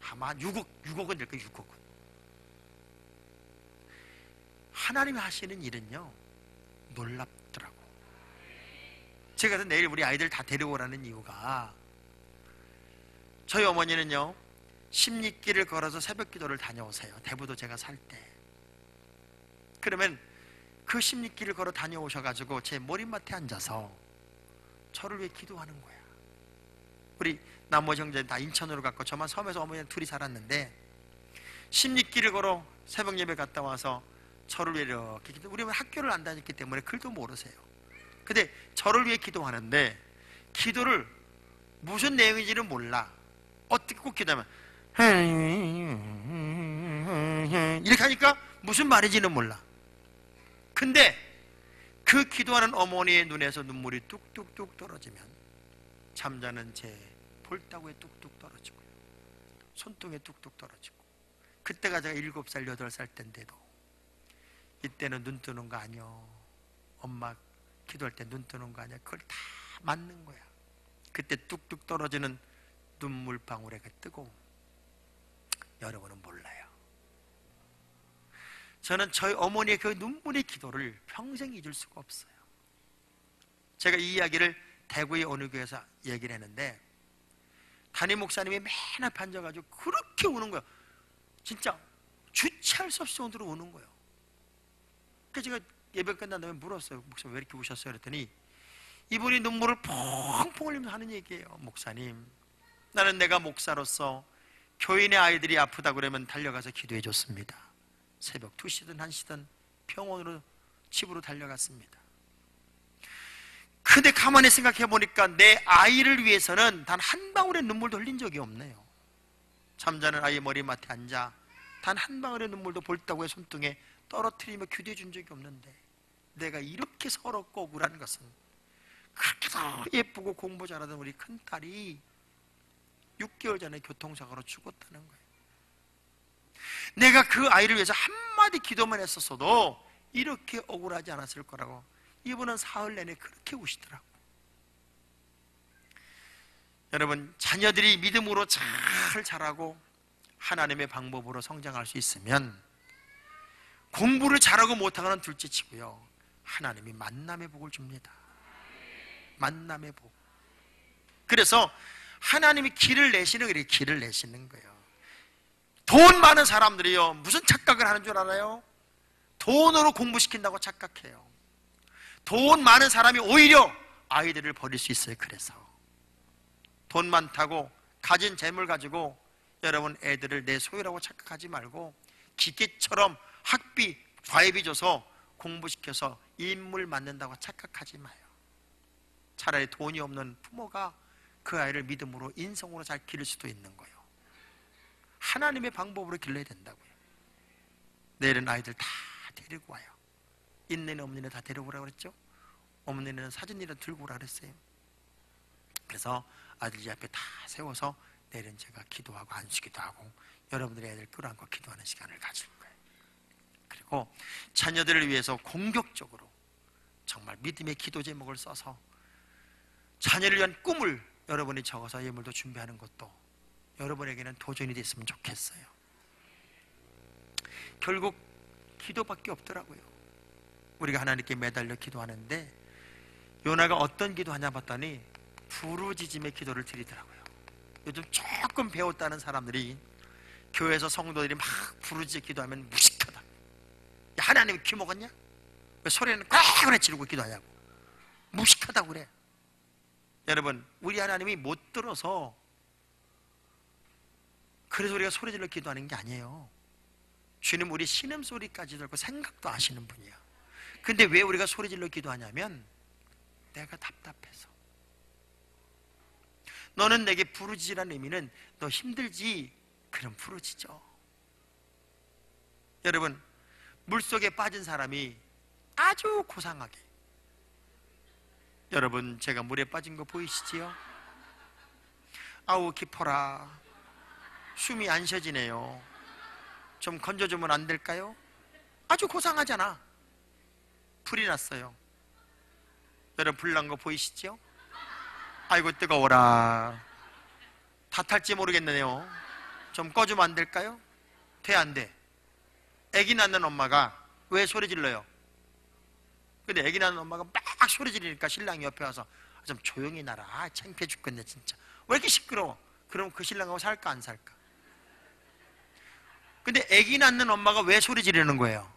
아마 6억은 될 거예요. 6억은. 하나님이 하시는 일은요 놀랍더라고. 제가 내일 우리 아이들 다 데려오라는 이유가 저희 어머니는요 십리길을 걸어서 새벽 기도를 다녀오세요. 대부도 제가 살 때. 그러면 그 십리길을 걸어 다녀오셔가지고 제 머리맡에 앉아서 저를 위해 기도하는 거야. 우리 나머지 형제는 다 인천으로 갔고 저만 섬에서 어머니랑 둘이 살았는데 십리길을 걸어 새벽 예배 갔다 와서 저를 위해 이렇게 기도. 우리는 학교를 안 다녔기 때문에 글도 모르세요. 근데 저를 위해 기도하는데 기도를 무슨 내용인지는 몰라. 어떻게 꼭 기도하면 이렇게 하니까 무슨 말인지는 몰라. 근데 그 기도하는 어머니의 눈에서 눈물이 뚝뚝뚝 떨어지면 잠자는 제 볼따구에 뚝뚝 떨어지고요. 손등에 뚝뚝 떨어지고. 그때가 제가 7살, 8살 때인데도 이때는 눈 뜨는 거 아니요. 엄마 기도할 때 눈 뜨는 거 아니야. 그걸 다 맞는 거야. 그때 뚝뚝 떨어지는 눈물방울의 그 뜨거움. 여러분은 몰라요. 저는 저희 어머니의 그 눈물의 기도를 평생 잊을 수가 없어요. 제가 이 이야기를 대구의 어느 교회에서 얘기를 했는데 담임 목사님이 맨 앞에 앉아가지고 그렇게 우는 거예요. 진짜 주체할 수 없이 정도로 우는 거예요. 그래서 제가 예배 끝난 다음에 물었어요. 목사님 왜 이렇게 우셨어요? 그랬더니 이분이 눈물을 펑펑 흘리면서 하는 얘기예요. 목사님, 나는 내가 목사로서 교인의 아이들이 아프다 그러면 달려가서 기도해 줬습니다. 새벽 2시든 1시든 병원으로 집으로 달려갔습니다. 근데 가만히 생각해 보니까 내 아이를 위해서는 단 한 방울의 눈물도 흘린 적이 없네요. 잠자는 아이 머리맡에 앉아 단 한 방울의 눈물도 볼따구에 손등에 떨어뜨리며 기도해 준 적이 없는데 내가 이렇게 서럽고 억울한 것은 그렇게 더 예쁘고 공부 잘하던 우리 큰딸이 6개월 전에 교통사고로 죽었다는 거예요. 내가 그 아이를 위해서 한마디 기도만 했었어도 이렇게 억울하지 않았을 거라고 이분은 사흘 내내 그렇게 우시더라고. 여러분, 자녀들이 믿음으로 잘 자라고 하나님의 방법으로 성장할 수 있으면 공부를 잘하고 못하고는 둘째치고요, 하나님이 만남의 복을 줍니다. 만남의 복. 그래서 하나님이 길을 내시는 거예요. 길을 내시는 거예요. 돈 많은 사람들이요, 무슨 착각을 하는 줄 알아요? 돈으로 공부시킨다고 착각해요. 돈 많은 사람이 오히려 아이들을 버릴 수 있어요. 그래서 돈 많다고 가진 재물 가지고 여러분 애들을 내 소유라고 착각하지 말고 기계처럼 학비, 과외비 줘서 공부시켜서 인물 만든다고 착각하지 마요. 차라리 돈이 없는 부모가 그 아이를 믿음으로 인성으로 잘 기를 수도 있는 거예요. 하나님의 방법으로 길러야 된다고요. 내일은 아이들 다 데리고 와요. 있는 애 없는 애 다 데리고 오라고 그랬죠? 없는 애는 사진이라도 들고 오라 그랬어요. 그래서 아들이 앞에 다 세워서 내일은 제가 기도하고 안수기도 하고 여러분들의 애들 끌어안고 기도하는 시간을 가질 거예요. 그리고 자녀들을 위해서 공격적으로 정말 믿음의 기도 제목을 써서 자녀를 위한 꿈을 여러분이 적어서 예물도 준비하는 것도 여러분에게는 도전이 됐으면 좋겠어요. 결국 기도밖에 없더라고요. 우리가 하나님께 매달려 기도하는데 요나가 어떤 기도하냐 봤더니 부르짖음의 기도를 드리더라고요. 요즘 조금 배웠다는 사람들이 교회에서 성도들이 막 부르짖어 기도하면 무식하다. 야, 하나님이 귀 먹었냐? 왜 소리는 꽉 지르고 기도하냐고. 무식하다고 그래. 여러분, 우리 하나님이 못 들어서 그래서 우리가 소리질러 기도하는 게 아니에요. 주님 우리 신음소리까지 듣고 생각도 아시는 분이야. 근데 왜 우리가 소리질러 기도하냐면 내가 답답해서. 너는 내게 부르짖으라는 의미는 너 힘들지? 그럼 부르짖어. 여러분, 물속에 빠진 사람이 아주 고상하게, 여러분 제가 물에 빠진 거 보이시지요? 아우 깊어라, 숨이 안 쉬어지네요, 좀 건져주면 안 될까요? 아주 고상하잖아. 불이 났어요. 여러분 불 난 거 보이시죠? 아이고 뜨거워라, 다 탈지 모르겠네요, 좀 꺼주면 안 될까요? 돼 안 돼? 아기 낳는 엄마가 왜 소리 질러요? 근데 아기 낳는 엄마가 막 소리 지르니까 신랑이 옆에 와서 좀 조용히 나라, 창피해 죽겠네 진짜, 왜 이렇게 시끄러워? 그럼 그 신랑하고 살까 안 살까? 근데 아기 낳는 엄마가 왜 소리 지르는 거예요?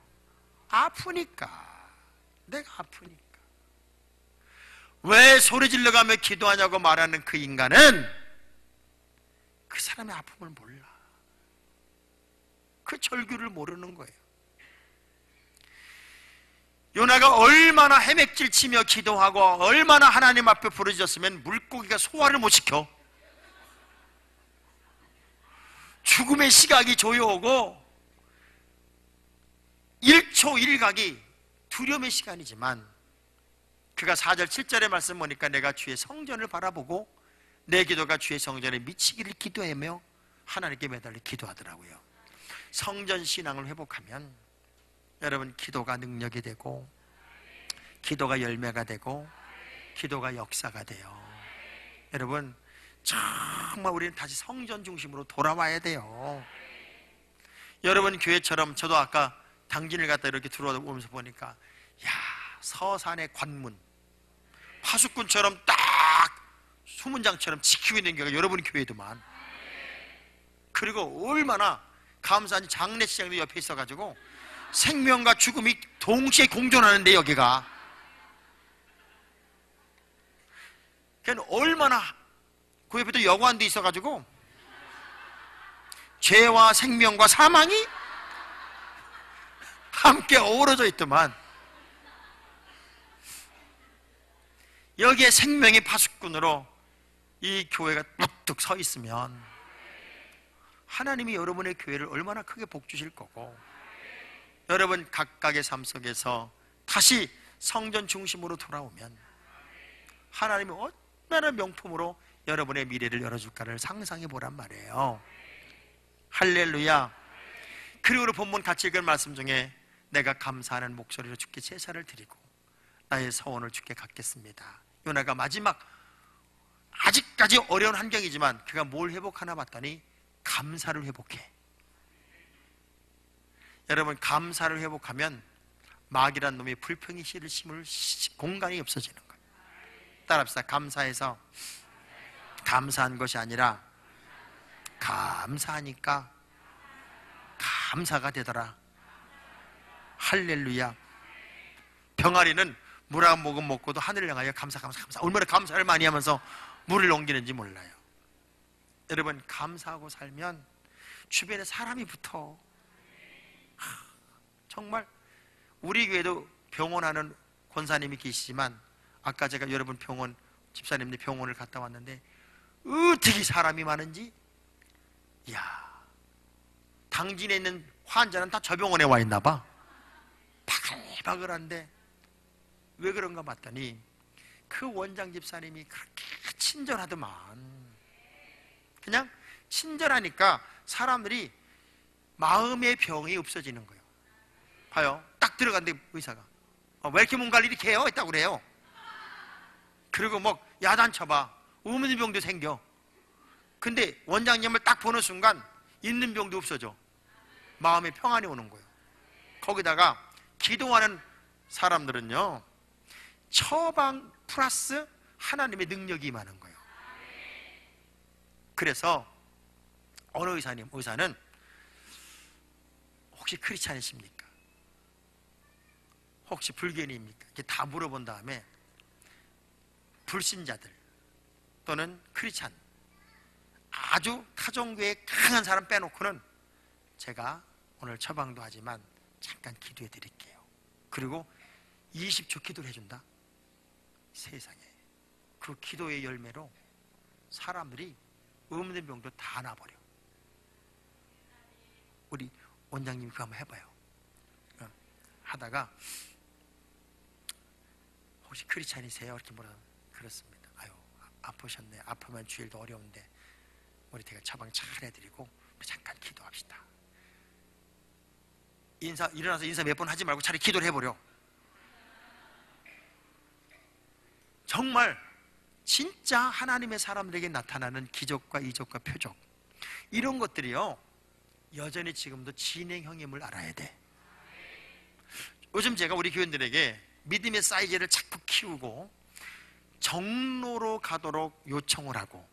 아프니까. 내가 아프니까. 왜 소리 질러가며 기도하냐고 말하는 그 인간은 그 사람의 아픔을 몰라. 그 절규를 모르는 거예요. 요나가 얼마나 헤맥질 치며 기도하고 얼마나 하나님 앞에 부르짖었으면 물고기가 소화를 못 시켜. 죽음의 시각이 조여오고 1초 1각이 두려움의 시간이지만 그가 4절 7절의 말씀 보니까 내가 주의 성전을 바라보고 내 기도가 주의 성전에 미치기를 기도하며 하나님께 매달려 기도하더라고요. 성전 신앙을 회복하면 여러분 기도가 능력이 되고 기도가 열매가 되고 기도가 역사가 돼요. 여러분 정말 우리는 다시 성전 중심으로 돌아와야 돼요. 여러분 교회처럼 저도 아까 당진을 갔다 이렇게 들어오면서 보니까 야, 서산의 관문 파수꾼처럼 딱 수문장처럼 지키고 있는 교회가 여러분 교회도만. 그리고 얼마나 감사한지 장례식장도 옆에 있어가지고 생명과 죽음이 동시에 공존하는데 여기가 그냥 얼마나 그 옆에도 여관도 있어가지고 죄와 생명과 사망이 함께 어우러져 있더만. 여기에 생명의 파수꾼으로 이 교회가 뚝뚝 서 있으면 하나님이 여러분의 교회를 얼마나 크게 복 주실 거고, 여러분 각각의 삶 속에서 다시 성전 중심으로 돌아오면 하나님이 얼마나 명품으로 여러분의 미래를 열어줄까를 상상해 보란 말이에요. 할렐루야. 그리고 오늘 본문 같이 읽은 말씀 중에 내가 감사하는 목소리로 주께 제사를 드리고 나의 서원을 주께 갚겠습니다. 요나가 마지막 아직까지 어려운 환경이지만 그가 뭘 회복하나 봤더니 감사를 회복해. 여러분, 감사를 회복하면 마귀란 놈이 불평의 씨를 심을 공간이 없어지는 거예요. 따라합시다. 감사해서 감사한 것이 아니라 감사하니까 감사가 되더라. 할렐루야. 병아리는 물 한 모금 먹고도 하늘을 향하여 감사 감사 감사, 얼마나 감사를 많이 하면서 물을 옮기는지 몰라요. 여러분, 감사하고 살면 주변에 사람이 붙어. 정말 우리 교회도 병원하는 권사님이 계시지만, 아까 제가 여러분 병원, 집사님들 병원을 갔다 왔는데 어떻게 사람이 많은지. 이야, 당진에 있는 환자는 다 저 병원에 와 있나 봐. 바글바글한데 왜 그런가 봤더니 그 원장 집사님이 그렇게 친절하더만. 그냥 친절하니까 사람들이 마음의 병이 없어지는 거예요. 봐요. 딱 들어갔는데 의사가 왜 이렇게 몸 관리 이렇게 해요? 있다고 그래요. 그리고 뭐 야단쳐봐. 없는 병도 생겨. 근데 원장님을 딱 보는 순간 있는 병도 없어져. 마음의 평안이 오는 거예요. 거기다가 기도하는 사람들은요, 처방 플러스 하나님의 능력이 임하는 거예요. 그래서 어느 의사는 혹시 크리스찬이십니까? 혹시 불교인입니까? 이렇게 다 물어본 다음에 불신자들 또는 크리스찬, 아주 타종교에 강한 사람 빼놓고는 제가 오늘 처방도 하지만 잠깐 기도해 드릴게요. 그리고 20초 기도를 해준다. 세상에, 그 기도의 열매로 사람들이 없는 병도 다 나버려. 우리 원장님 그거 한번 해봐요. 하다가 혹시 크리스찬이세요? 이렇게 물어. 그렇습니다. 아유, 아프셨네. 아프면 주일도 어려운데 우리 제가 처방 잘 해드리고 우리 잠깐 기도합시다. 일어나서 인사 몇 번 하지 말고 차라리 기도를 해버려. 정말 진짜 하나님의 사람들에게 나타나는 기적과 이적과 표적, 이런 것들이요 여전히 지금도 진행형임을 알아야 돼. 요즘 제가 우리 교인들에게 믿음의 사이즈를 자꾸 키우고 정로로 가도록 요청을 하고,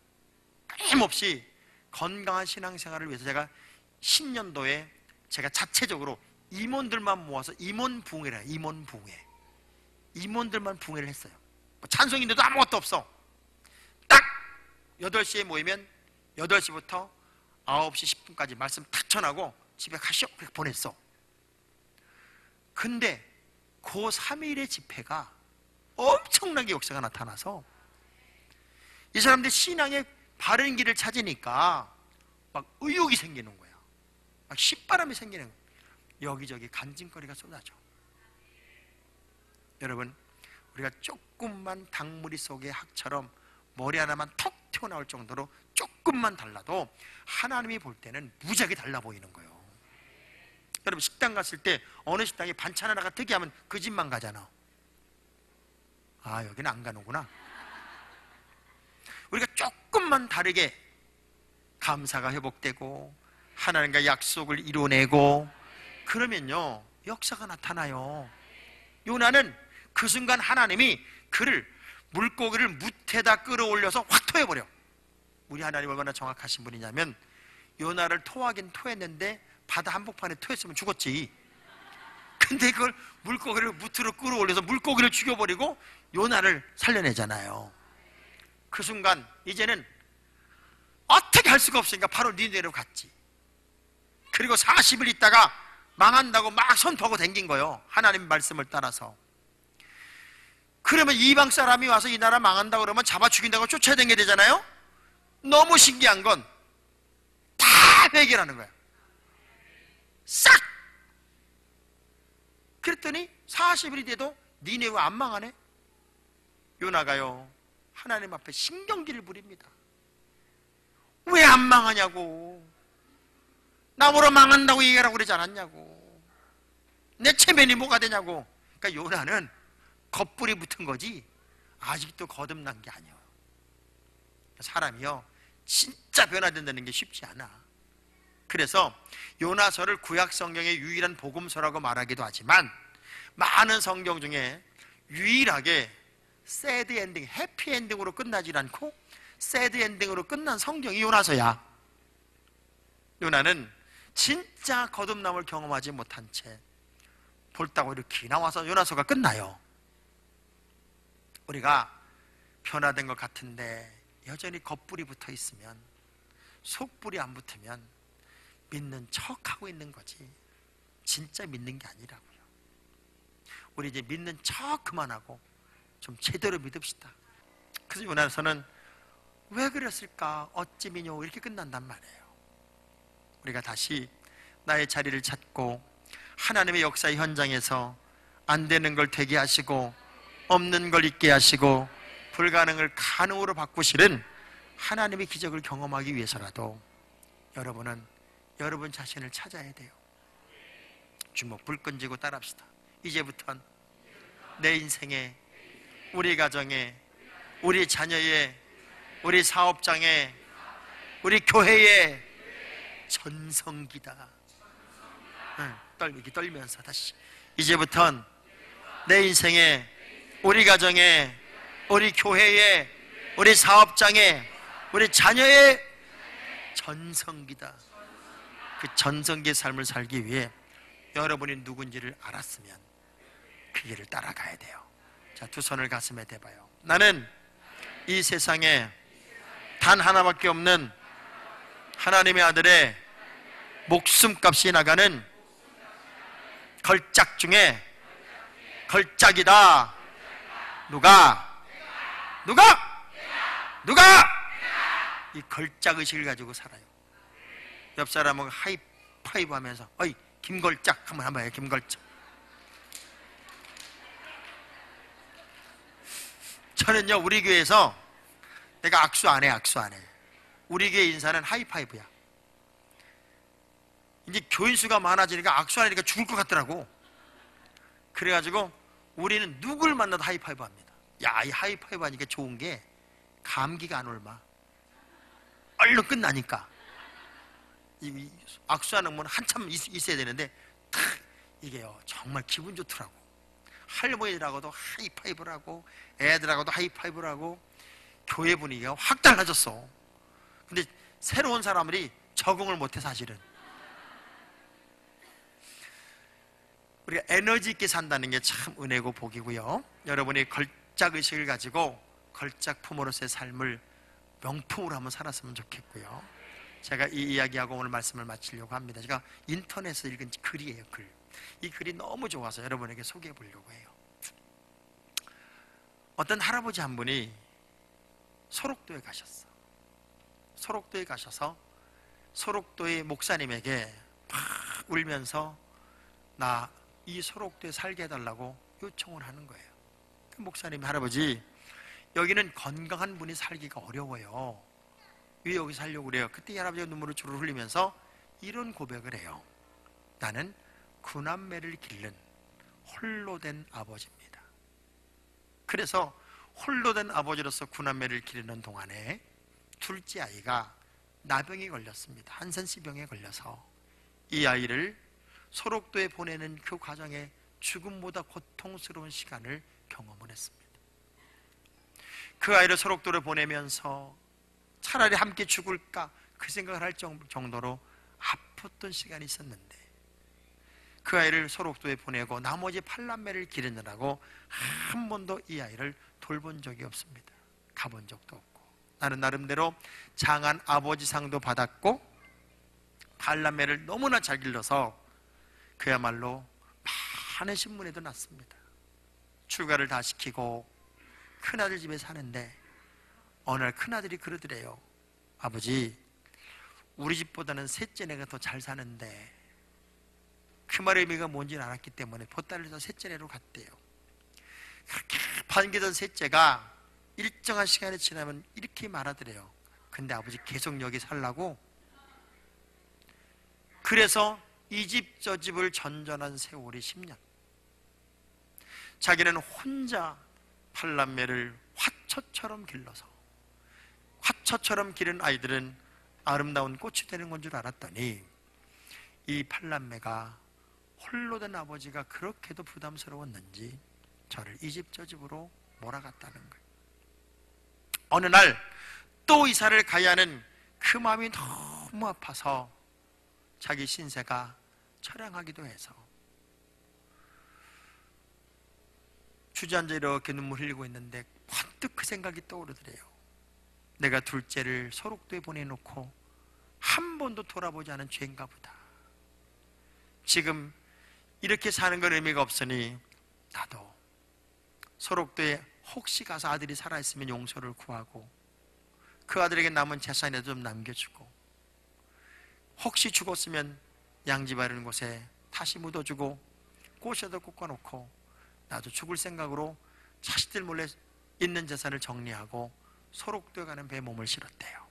끊임없이 건강한 신앙생활을 위해서 제가 신년도에 제가 자체적으로 임원들만 모아서 임원부흥회를 해요. 임원들만 부흥회를 했어요. 찬송인데도 아무것도 없어. 딱 8시에 모이면 8시부터 9시 10분까지 말씀 탁 전하고 집에 가시오, 그렇게 보냈어. 근데 그 3일의 집회가 엄청나게 역사가 나타나서 이 사람들 신앙의 바른 길을 찾으니까 막 의욕이 생기는 거야. 막 신바람이 생기는 거야. 여기저기 간증거리가 쏟아져. 여러분, 우리가 조금만 닭무리 속의 학처럼 머리 하나만 톡 튀어나올 정도로 조금만 달라도 하나님이 볼 때는 무지하게 달라 보이는 거예요. 여러분, 식당 갔을 때 어느 식당에 반찬 하나가 특이하면 그 집만 가잖아. 아, 여기는 안 가는구나. 우리가 조금만 다르게 감사가 회복되고 하나님과 약속을 이루어내고 그러면요 역사가 나타나요. 요나는 그 순간 하나님이 그를 물고기를 뭇에다 끌어올려서 확 토해버려. 우리 하나님 얼마나 정확하신 분이냐면 요나를 토하긴 토했는데 바다 한복판에 토했으면 죽었지. 근데 그걸 물고기를 뭇으로 끌어올려서 물고기를 죽여버리고 요나를 살려내잖아요. 그 순간 이제는 어떻게 할 수가 없으니까 바로 니네로 갔지. 그리고 40일 있다가 망한다고 막 선포하고 댕긴 거예요. 하나님 말씀을 따라서. 그러면 이방 사람이 와서 이 나라 망한다고 그러면 잡아 죽인다고 쫓아다녀야 되잖아요. 너무 신기한 건 다 해결하는 거야. 싹! 그랬더니 40일이 돼도 니네 왜 안 망하네? 요나가요 하나님 앞에 신경질을 부립니다. 왜 안 망하냐고. 나보러 망한다고 얘기하라고 그러지 않았냐고. 내 체면이 뭐가 되냐고. 그러니까 요나는 겁불이 붙은 거지 아직도 거듭난 게 아니에요. 사람이요 진짜 변화된다는 게 쉽지 않아. 그래서 요나서를 구약 성경의 유일한 복음서라고 말하기도 하지만 많은 성경 중에 유일하게 새드 엔딩, 해피 엔딩으로 끝나질 않고 새드 엔딩으로 끝난 성경이 요나서야. 요나는 진짜 거듭남을 경험하지 못한 채 볼따고 이렇게 나와서 요나서가 끝나요. 우리가 변화된 것 같은데 여전히 겉불이 붙어 있으면, 속불이 안 붙으면 믿는 척하고 있는 거지 진짜 믿는 게 아니라고요. 우리 이제 믿는 척 그만하고 좀 제대로 믿읍시다. 그래서 요나서는 왜 그랬을까, 어찌 미뇨 이렇게 끝난단 말이에요. 우리가 다시 나의 자리를 찾고 하나님의 역사의 현장에서 안 되는 걸 되게 하시고 없는 걸 있게 하시고 불가능을 가능으로 바꾸시는 하나님의 기적을 경험하기 위해서라도 여러분은 여러분 자신을 찾아야 돼요. 주먹 불 끈지고 따라합시다. 이제부턴 내 인생에, 우리 가정에, 우리 자녀에, 우리 사업장에, 우리 교회에 전성기다. 이렇게 떨면서 다시, 이제부턴 내 인생에, 우리 가정에, 우리 교회에, 우리 사업장에, 우리 자녀의 전성기다. 그 전성기의 삶을 살기 위해 여러분이 누군지를 알았으면 그 길을 따라가야 돼요. 자, 두 손을 가슴에 대봐요. 나는 이 세상에 단 하나밖에 없는 하나님의 아들의 목숨값이 나가는 걸작 중에 걸작이다. 누가? 이 걸작 의식을 가지고 살아요. 옆 사람하고 하이파이브 하면서 어이 김걸작 한번 해요. 김걸작. 저는요, 우리 교회에서 내가 악수 안 해. 우리 교회 인사는 하이파이브야. 이제 교인 수가 많아지니까 악수 안 하니까 죽을 것 같더라고. 그래가지고 우리는 누굴 만나도 하이파이브 합니다. 야, 이 하이파이브 하니까 좋은 게 감기가 안 올마. 얼른 끝나니까. 이 악수하는 건 한참 있어야 되는데 탁 이게요 정말 기분 좋더라고. 할머니들하고도 하이파이브를 하고 애들하고도 하이파이브를 하고 교회 분위기가 확 달라졌어. 근데 새로운 사람들이 적응을 못해. 사실은 우리가 에너지 있게 산다는 게 참 은혜고 복이고요. 여러분이 걸작의식을 가지고 걸작품으로서의 삶을 명품으로 한번 살았으면 좋겠고요. 제가 이 이야기하고 오늘 말씀을 마치려고 합니다. 제가 인터넷에서 읽은 글이에요. 이 글이 너무 좋아서 여러분에게 소개해 보려고 해요. 어떤 할아버지 한 분이 소록도에 가셨어. 소록도에 가셔서 소록도의 목사님에게 막 울면서 나 이 소록도에 살게 해달라고 요청을 하는 거예요. 그 목사님이, 할아버지 여기는 건강한 분이 살기가 어려워요. 왜 여기 살려고 그래요? 그때 이 할아버지가 눈물을 주르르 흘리면서 이런 고백을 해요. 나는 구남매를 기른 홀로 된 아버지입니다. 그래서 홀로 된 아버지로서 구남매를 기르는 동안에 둘째 아이가 나병이 걸렸습니다. 한센시병에 걸려서 이 아이를 소록도에 보내는 그 과정에 죽음보다 고통스러운 시간을 경험을 했습니다. 그 아이를 소록도로 보내면서 차라리 함께 죽을까 그 생각을 할 정도로 아팠던 시간이 있었는데 그 아이를 소록도에 보내고 나머지 8남매를 기르느라고 한 번도 이 아이를 돌본 적이 없습니다. 가본 적도 없고 나는 나름대로 장한 아버지상도 받았고 8남매를 너무나 잘 길러서 그야말로 많은 신문에도 났습니다. 출가를 다 시키고 큰아들 집에 사는데 어느 날 큰아들이 그러더래요. 아버지, 우리 집보다는 셋째 내가 더 잘 사는데. 그 말의 의미가 뭔지는 알았기 때문에 보따리를 해서 셋째 내로 갔대요. 그렇게 반기던 셋째가 일정한 시간이 지나면 이렇게 말하더래요. 근데 아버지 계속 여기 살라고? 그래서 이 집 저 집을 전전한 세월이 10년. 자기는 혼자 8남매를 화초처럼 길러서, 화초처럼 기른 아이들은 아름다운 꽃이 되는 건 줄 알았더니 이 팔남매가 홀로 된 아버지가 그렇게도 부담스러웠는지 저를 이 집 저 집으로 몰아갔다는 거예요. 어느 날 또 이사를 가야 하는 그 마음이 너무 아파서 자기 신세가 처량하기도 해서 주저앉아 이렇게 눈물 흘리고 있는데 번뜩 그 생각이 떠오르더래요. 내가 둘째를 소록도에 보내놓고 한 번도 돌아보지 않은 죄인가 보다. 지금 이렇게 사는 건 의미가 없으니 나도 소록도에 혹시 가서 아들이 살아있으면 용서를 구하고 그 아들에게 남은 재산이라도 좀 남겨주고, 혹시 죽었으면 양지 바르는 곳에 다시 묻어주고 꽃이라도 꽂아놓고 나도 죽을 생각으로 자식들 몰래 있는 재산을 정리하고 소록도에 가는 배에 몸을 실었대요.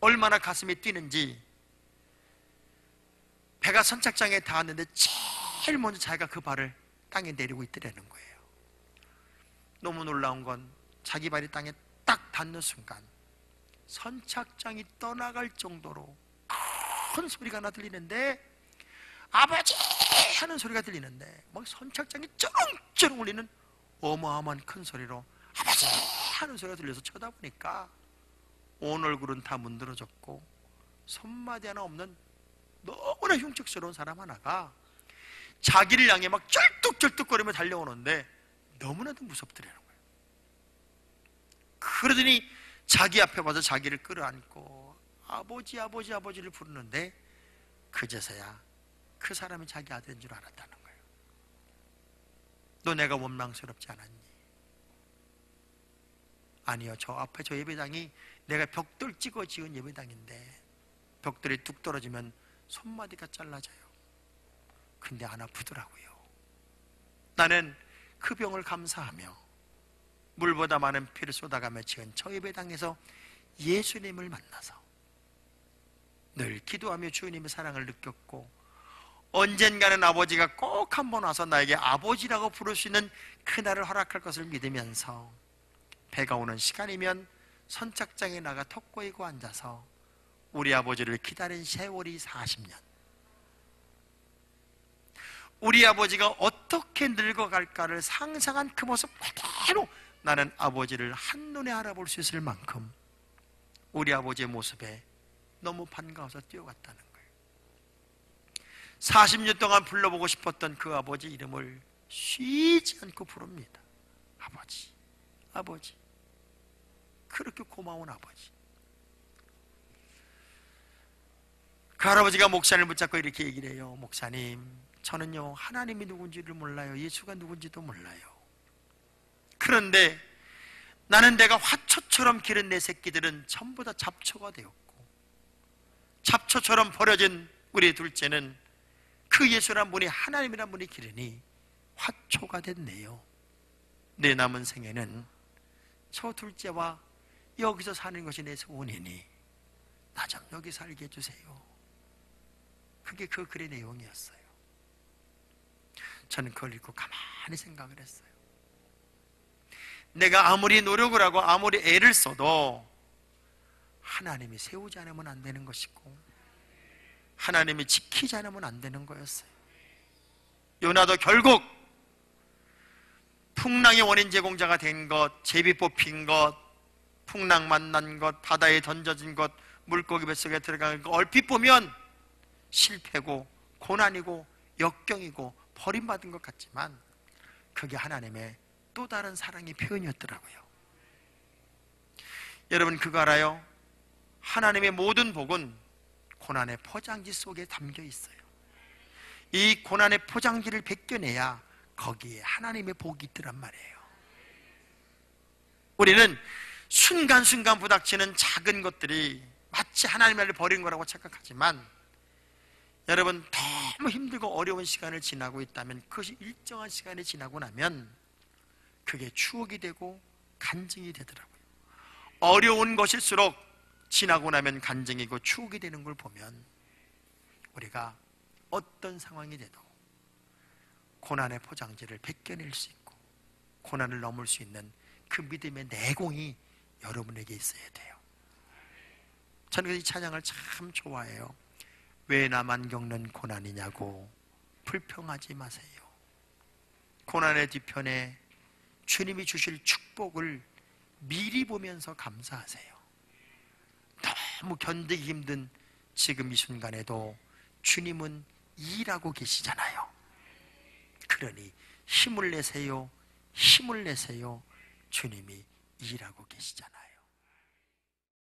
얼마나 가슴이 뛰는지 배가 선착장에 닿았는데 제일 먼저 자기가 그 발을 땅에 내리고 있더라는 거예요. 너무 놀라운 건 자기 발이 땅에 딱 닿는 순간 선착장이 떠나갈 정도로 큰 소리가 나 들리는데, 아버지 하는 소리가 들리는데 막 선착장이 쩌렁쩌렁 울리는 어마어마한 큰 소리로 아버지 하는 소리가 들려서 쳐다보니까 온 얼굴은 다 문드러졌고 손마디 하나 없는 너무나 흉측스러운 사람 하나가 자기를 향해 막 쩔뚝쩔뚝거리며 달려오는데 너무나도 무섭더라는 거예요. 그러더니 자기 앞에 와서 자기를 끌어안고 아버지 아버지 아버지를 부르는데 그제서야 그 사람이 자기 아들인 줄 알았다는 거예요. 너 내가 원망스럽지 않았니? 아니요, 저 앞에 저 예배당이 내가 벽돌 찍어 지은 예배당인데 벽돌이 뚝 떨어지면 손마디가 잘라져요. 근데 안 아프더라고요. 나는 그 병을 감사하며 물보다 많은 피를 쏟아가며 지은 저 예배당에서 예수님을 만나서 늘 기도하며 주님의 사랑을 느꼈고, 언젠가는 아버지가 꼭 한번 와서 나에게 아버지라고 부를 수 있는 그날을 허락할 것을 믿으면서 배가 오는 시간이면 선착장에 나가 턱 꼬이고 앉아서 우리 아버지를 기다린 세월이 40년. 우리 아버지가 어떻게 늙어갈까를 상상한 그 모습 그대로 나는 아버지를 한눈에 알아볼 수 있을 만큼 우리 아버지의 모습에 너무 반가워서 뛰어갔다는 거예요. 40년 동안 불러보고 싶었던 그 아버지 이름을 쉬지 않고 부릅니다. 아버지, 아버지. 그렇게 고마운 아버지. 그 할아버지가 목사님을 붙잡고 이렇게 얘기를 해요. 목사님, 저는요 하나님이 누군지를 몰라요. 예수가 누군지도 몰라요. 그런데 나는 내가 화초처럼 기른 내 새끼들은 전부 다 잡초가 되었고, 잡초처럼 버려진 우리 둘째는 그 예수란 분이 하나님이란 분이 기르니 화초가 됐네요. 내 남은 생애는 저 둘째와 여기서 사는 것이 내 소원이니 나 좀 여기 살게 해주세요. 그게 그 글의 내용이었어요. 저는 그걸 읽고 가만히 생각을 했어요. 내가 아무리 노력을 하고 아무리 애를 써도 하나님이 세우지 않으면 안 되는 것이고 하나님이 지키지 않으면 안 되는 거였어요. 요나도 결국 풍랑의 원인 제공자가 된 것, 제비 뽑힌 것, 풍랑 만난 것, 바다에 던져진 것, 물고기 뱃속에 들어간 것, 얼핏 보면 실패고 고난이고 역경이고 버림받은 것 같지만 그게 하나님의 또 다른 사랑의 표현이었더라고요. 여러분 그거 알아요? 하나님의 모든 복은 고난의 포장지 속에 담겨 있어요. 이 고난의 포장지를 벗겨내야 거기에 하나님의 복이 있더란 말이에요. 우리는 순간순간 부닥치는 작은 것들이 마치 하나님을 버린 거라고 착각하지만, 여러분 너무 힘들고 어려운 시간을 지나고 있다면 그것이 일정한 시간이 지나고 나면 그게 추억이 되고 간증이 되더라고요. 어려운 것일수록 지나고 나면 간증이고 추억이 되는 걸 보면 우리가 어떤 상황이 돼도 고난의 포장지를 벗겨낼 수 있고 고난을 넘을 수 있는 그 믿음의 내공이 여러분에게 있어야 돼요. 저는 이 찬양을 참 좋아해요. 왜 나만 겪는 고난이냐고 불평하지 마세요. 고난의 뒤편에 주님이 주실 축복을 미리 보면서 감사하세요. 너무 견디기 힘든 지금 이 순간에도 주님은 일하고 계시잖아요. 그러니 힘을 내세요. 힘을 내세요. 주님이 일하고 계시잖아요.